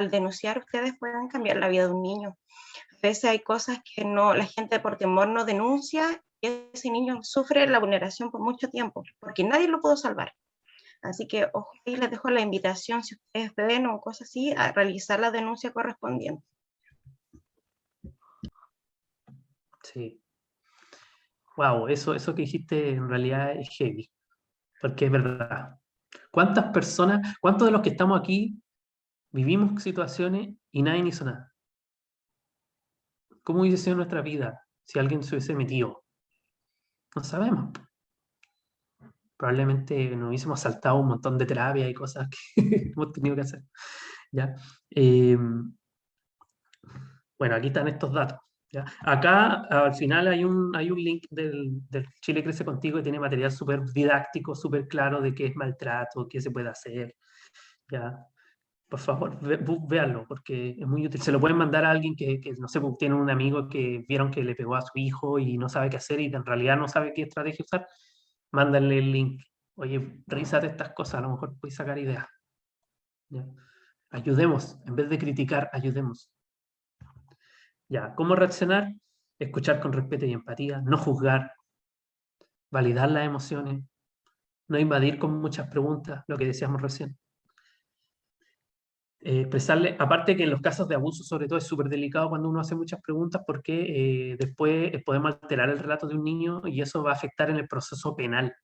al denunciar ustedes pueden cambiar la vida de un niño. A veces hay cosas que no, la gente por temor no denuncia, y ese niño sufre la vulneración por mucho tiempo, porque nadie lo pudo salvar. Así que, ojo, ahí les dejo la invitación, si ustedes ven o cosas así, a realizar la denuncia correspondiente. Sí. wow, eso que dijiste en realidad es heavy, porque es verdad. ¿Cuántas personas, cuántos de los que estamos aquí vivimos situaciones y nadie hizo nada? ¿Cómo hubiese sido nuestra vida si alguien se hubiese metido? No sabemos. Probablemente nos hubiésemos saltado un montón de terapia y cosas que hemos tenido que hacer. ¿Ya? Bueno, aquí están estos datos. ¿Ya? Acá al final hay un link del Chile Crece Contigo, y tiene material súper didáctico, súper claro de qué es maltrato, qué se puede hacer. ¿Ya? Por favor, véanlo, porque es muy útil. Se lo pueden mandar a alguien que no sé, tiene un amigo que vieron que le pegó a su hijo y no sabe qué hacer y en realidad no sabe qué estrategia usar. Mándenle el link. Oye, revísate estas cosas, a lo mejor puedes sacar ideas. ¿Ya? Ayudemos, en vez de criticar, ayudemos. Ya, ¿cómo reaccionar? Escuchar con respeto y empatía, no juzgar, validar las emociones, no invadir con muchas preguntas, lo que decíamos recién. Expresarle, aparte que en los casos de abuso sobre todo es súper delicado cuando uno hace muchas preguntas porque después podemos alterar el relato de un niño y eso va a afectar en el proceso penal.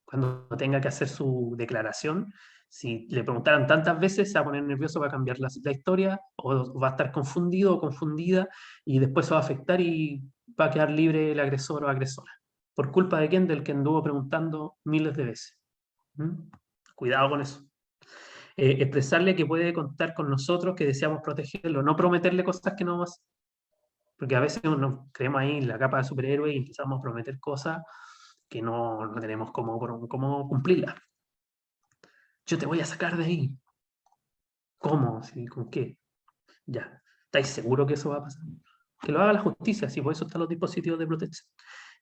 Cuando tenga que hacer su declaración, si le preguntaran tantas veces, se va a poner nervioso, va a cambiar la historia o va a estar confundido o confundida y después se va a afectar y va a quedar libre el agresor o agresora. ¿Por culpa de quién? Del que anduvo preguntando miles de veces. Cuidado con eso. Expresarle que puede contar con nosotros, que deseamos protegerlo, no prometerle cosas que no vamos a hacer. Porque a veces nos creemos ahí en la capa de superhéroe y empezamos a prometer cosas que no tenemos cómo cumplirlas. Yo te voy a sacar de ahí. ¿Cómo? ¿Sí? ¿Con qué? Ya. ¿Estáis seguros que eso va a pasar? Que lo haga la justicia, sí, por eso están los dispositivos de protección.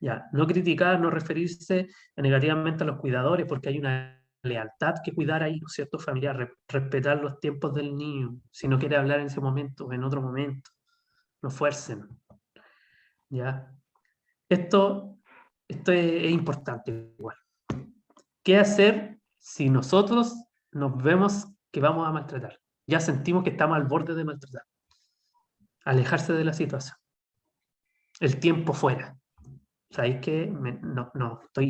Ya. No criticar, no referirse negativamente a los cuidadores, porque hay una lealtad que cuidar ahí, ¿no es cierto? Familiar, respetar los tiempos del niño. Si no quiere hablar en ese momento, en otro momento. No fuercen. ¿Ya? Esto es importante igual. ¿Qué hacer si nosotros nos vemos que vamos a maltratar? Ya sentimos que estamos al borde de maltratar. Alejarse de la situación. El tiempo fuera. ¿Sabéis qué?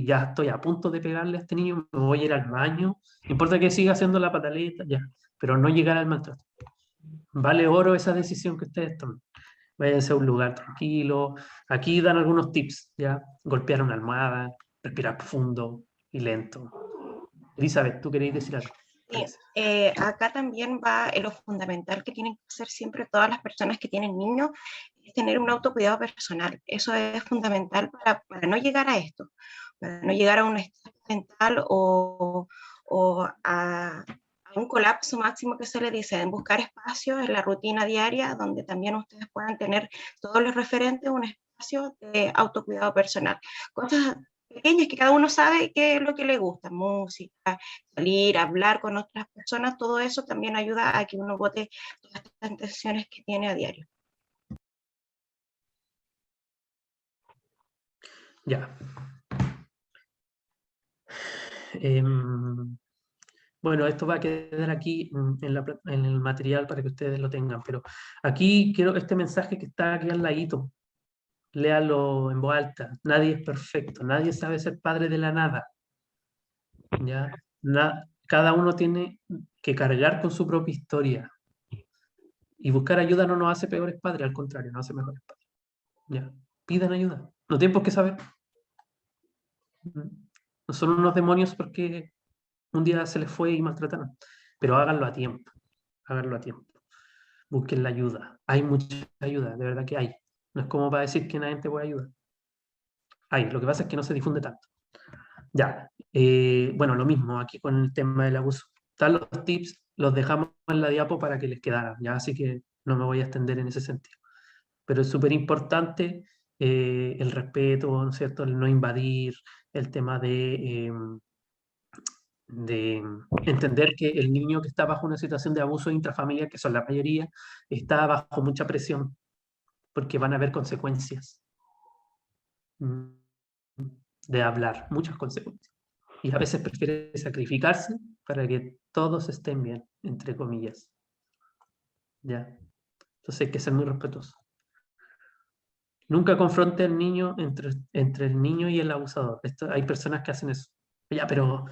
Ya estoy a punto de pegarle a este niño, me voy a ir al baño. No importa que siga haciendo la pataleta, ya. Pero no llegar al maltrato. Vale oro esa decisión que ustedes tomen. Váyanse a un lugar tranquilo. Aquí dan algunos tips, ¿ya? Golpear una almohada, respirar profundo y lento. Elizabeth, ¿tú queréis decir algo? Sí, acá también va lo fundamental que tienen que hacer siempre todas las personas que tienen niños, es tener un autocuidado personal. Eso es fundamental para no llegar a esto, para no llegar a un estado mental o a un colapso máximo que se le dice, en buscar espacios en la rutina diaria donde también ustedes puedan tener todos los referentes, un espacio de autocuidado personal. Cosas pequeñas que cada uno sabe qué es lo que le gusta, música, salir, hablar con otras personas, todo eso también ayuda a que uno bote todas estas intenciones que tiene a diario. Ya. Bueno, esto va a quedar aquí en el material para que ustedes lo tengan, pero aquí quiero este mensaje que está aquí al ladito. Léalo en voz alta. Nadie es perfecto, nadie sabe ser padre de la nada. ¿Ya? Cada uno tiene que cargar con su propia historia. Y buscar ayuda no nos hace peores padres, al contrario, nos hace mejores padres. ¿Ya? Pidan ayuda. No tienen por qué saber. No son unos demonios porque un día se les fue y maltrataron. Pero háganlo a tiempo. Háganlo a tiempo. Busquen la ayuda. Hay mucha ayuda, de verdad que hay. No es como para decir que nadie te puede ayudar. Hay, lo que pasa es que no se difunde tanto. Ya, bueno, lo mismo aquí con el tema del abuso. Están los tips, los dejamos en la diapo para que les quedaran, ya, así que no me voy a extender en ese sentido. Pero es súper importante el respeto, ¿no es cierto? El no invadir, el tema de entender que el niño que está bajo una situación de abuso intrafamiliar, que son la mayoría, está bajo mucha presión, porque van a haber consecuencias de hablar, muchas consecuencias. Y a veces prefiere sacrificarse para que todos estén bien, entre comillas. ¿Ya? Entonces hay que ser muy respetuoso. Nunca confronte al niño entre el niño y el abusador. Hay personas que hacen eso. Ya, pero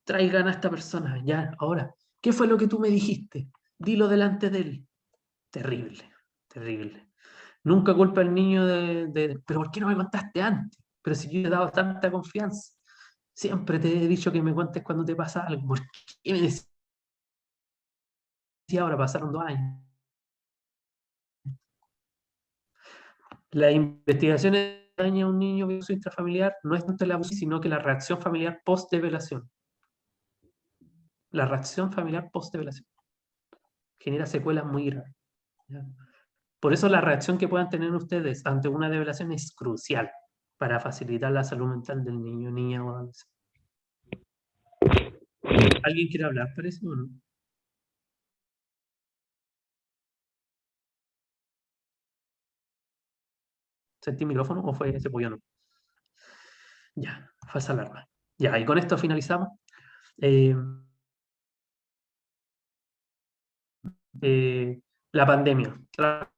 traigan a esta persona, ya, ahora. ¿Qué fue lo que tú me dijiste? Dilo delante de él. Terrible, terrible. Nunca culpa al niño pero ¿por qué no me contaste antes? Pero si yo te he dado tanta confianza. Siempre te he dicho que me cuentes cuando te pasa algo. ¿Por qué me decís ahora? Pasaron 2 años. Las investigaciones de daño a un niño con abuso intrafamiliar no es tanto el abuso, sino que la reacción familiar post-develación. La reacción familiar post-develación genera secuelas muy graves. ¿Ya? Por eso la reacción que puedan tener ustedes ante una develación es crucial para facilitar la salud mental del niño, niña o adolescente. ¿Alguien quiere hablar, parece, o no? ¿Sentí micrófono o fue ese pollo no? Ya, falsa alarma. Ya, y con esto finalizamos. La pandemia trajo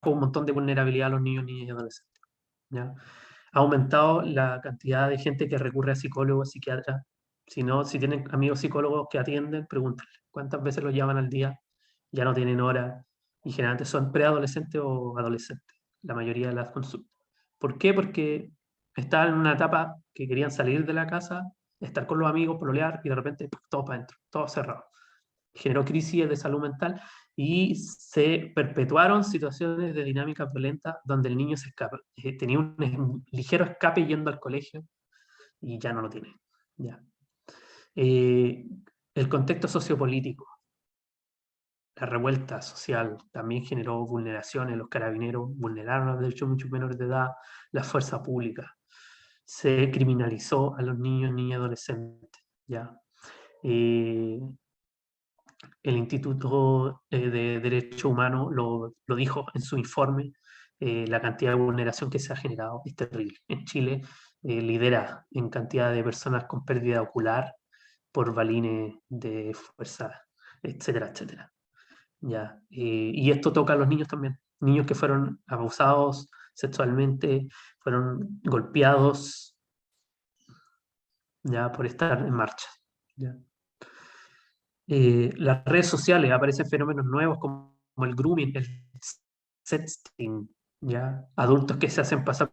un montón de vulnerabilidad a los niños, niñas y adolescentes. ¿Ya? Ha aumentado la cantidad de gente que recurre a psicólogos, psiquiatras. Si tienen amigos psicólogos que atienden, pregúntenle cuántas veces los llaman al día, ya no tienen hora, y generalmente son preadolescentes o adolescentes, la mayoría de las consultas. ¿Por qué? Porque estaban en una etapa que querían salir de la casa, estar con los amigos, pololear, y de repente todo para adentro, todo cerrado. Generó crisis de salud mental y se perpetuaron situaciones de dinámica violenta donde el niño se escapa, tenía un ligero escape yendo al colegio y ya no lo tiene. Ya. El contexto sociopolítico, la revuelta social también generó vulneraciones. Los carabineros vulneraron los derechos de muchos menores de edad, la fuerza pública. Se criminalizó a los niños, niñas y adolescentes. ¿Ya? El Instituto de Derechos Humanos lo dijo en su informe, la cantidad de vulneración que se ha generado es terrible. En Chile lidera en cantidad de personas con pérdida ocular por balines de fuerza, etcétera, etcétera. ¿Ya? Y esto toca a los niños también. Niños que fueron abusados sexualmente, fueron golpeados, ya, por estar en marcha. ¿Ya? Las redes sociales aparecen fenómenos nuevos como el grooming, el sexting, ¿ya? Adultos que se hacen pasar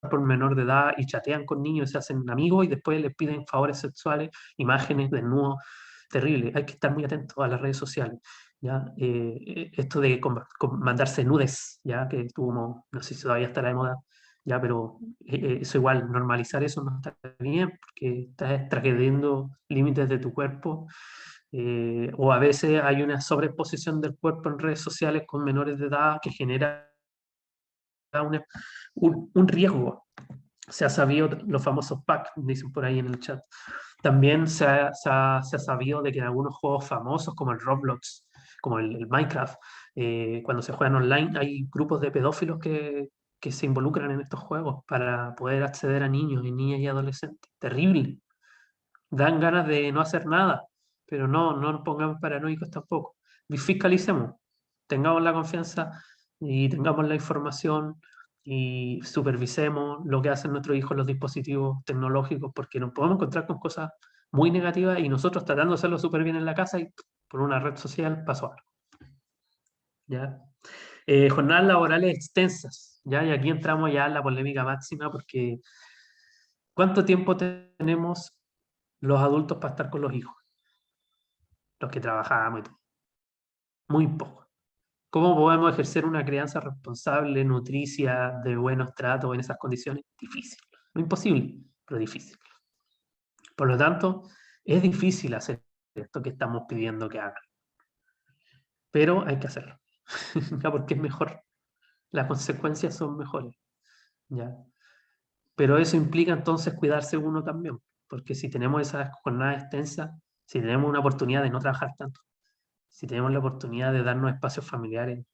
por menor de edad y chatean con niños, se hacen amigos y después les piden favores sexuales, imágenes, desnudos, terrible. Hay que estar muy atentos a las redes sociales, ¿ya? Esto de mandarse nudes, ¿ya? Que estuvo, no sé si todavía estará de moda, ¿ya? Pero eso igual, normalizar eso no está bien porque estás transgrediendo límites de tu cuerpo. O a veces hay una sobreexposición del cuerpo en redes sociales con menores de edad que genera un riesgo. Se ha sabido, los famosos packs, dicen por ahí en el chat. También se ha sabido de que en algunos juegos famosos como el Roblox, como el Minecraft, cuando se juegan online hay grupos de pedófilos que se involucran en estos juegos para poder acceder a niños y niñas y adolescentes. Terrible. Dan ganas de no hacer nada, pero no nos pongamos paranoicos tampoco. Fiscalicemos, tengamos la confianza y tengamos la información y supervisemos lo que hacen nuestros hijos en los dispositivos tecnológicos, porque nos podemos encontrar con cosas muy negativas y nosotros tratando de hacerlo súper bien en la casa y por una red social pasó algo. ¿Ya? Jornadas laborales extensas, ¿ya? Y aquí entramos ya en la polémica máxima porque ¿cuánto tiempo tenemos los adultos para estar con los hijos? Los que trabajábamos y todo. Muy poco. ¿Cómo podemos ejercer una crianza responsable, nutricia, de buenos tratos en esas condiciones? Difícil. No imposible, pero difícil. Por lo tanto, es difícil hacer esto que estamos pidiendo que hagan. Pero hay que hacerlo. ¿Ya? Porque es mejor. Las consecuencias son mejores. ¿Ya? Pero eso implica entonces cuidarse uno también. Porque si tenemos esas jornadas extensas, si tenemos una oportunidad de no trabajar tanto, si tenemos la oportunidad de darnos espacios familiares,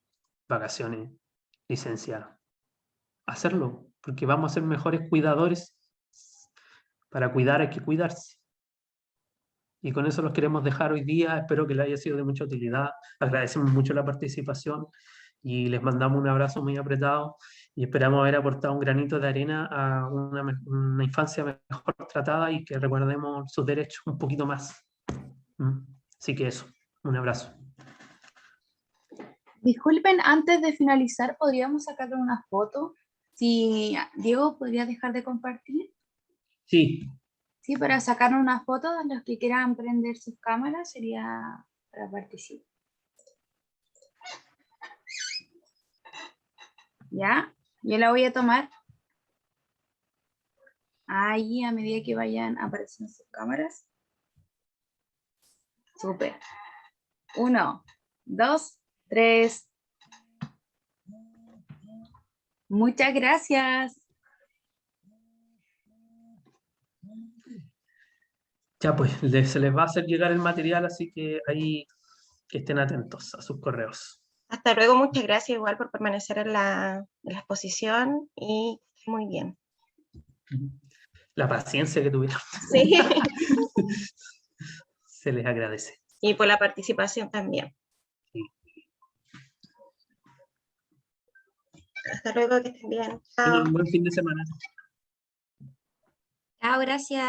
vacaciones, licencia, hacerlo, porque vamos a ser mejores cuidadores. Para cuidar hay que cuidarse. Y con eso los queremos dejar hoy día. Espero que les haya sido de mucha utilidad. Agradecemos mucho la participación y les mandamos un abrazo muy apretado y esperamos haber aportado un granito de arena a una infancia mejor tratada y que recuerdemos sus derechos un poquito más. Así que eso, un abrazo. Disculpen, antes de finalizar, ¿podríamos sacarle una foto? Si Diego, ¿podría dejar de compartir? Sí. Sí, para sacar una foto a los que quieran prender sus cámaras sería para participar. ¿Ya? Yo la voy a tomar. Ahí, a medida que vayan apareciendo sus cámaras. Súper. 1, 2, 3. Muchas gracias. Ya pues, se les va a hacer llegar el material, así que ahí que estén atentos a sus correos. Hasta luego, muchas gracias igual por permanecer en la exposición y muy bien. La paciencia que tuvieron. Sí. Se les agradece. Y por la participación también. Sí. Hasta luego, que estén bien. Chao. Tengan un buen fin de semana. Chao, gracias.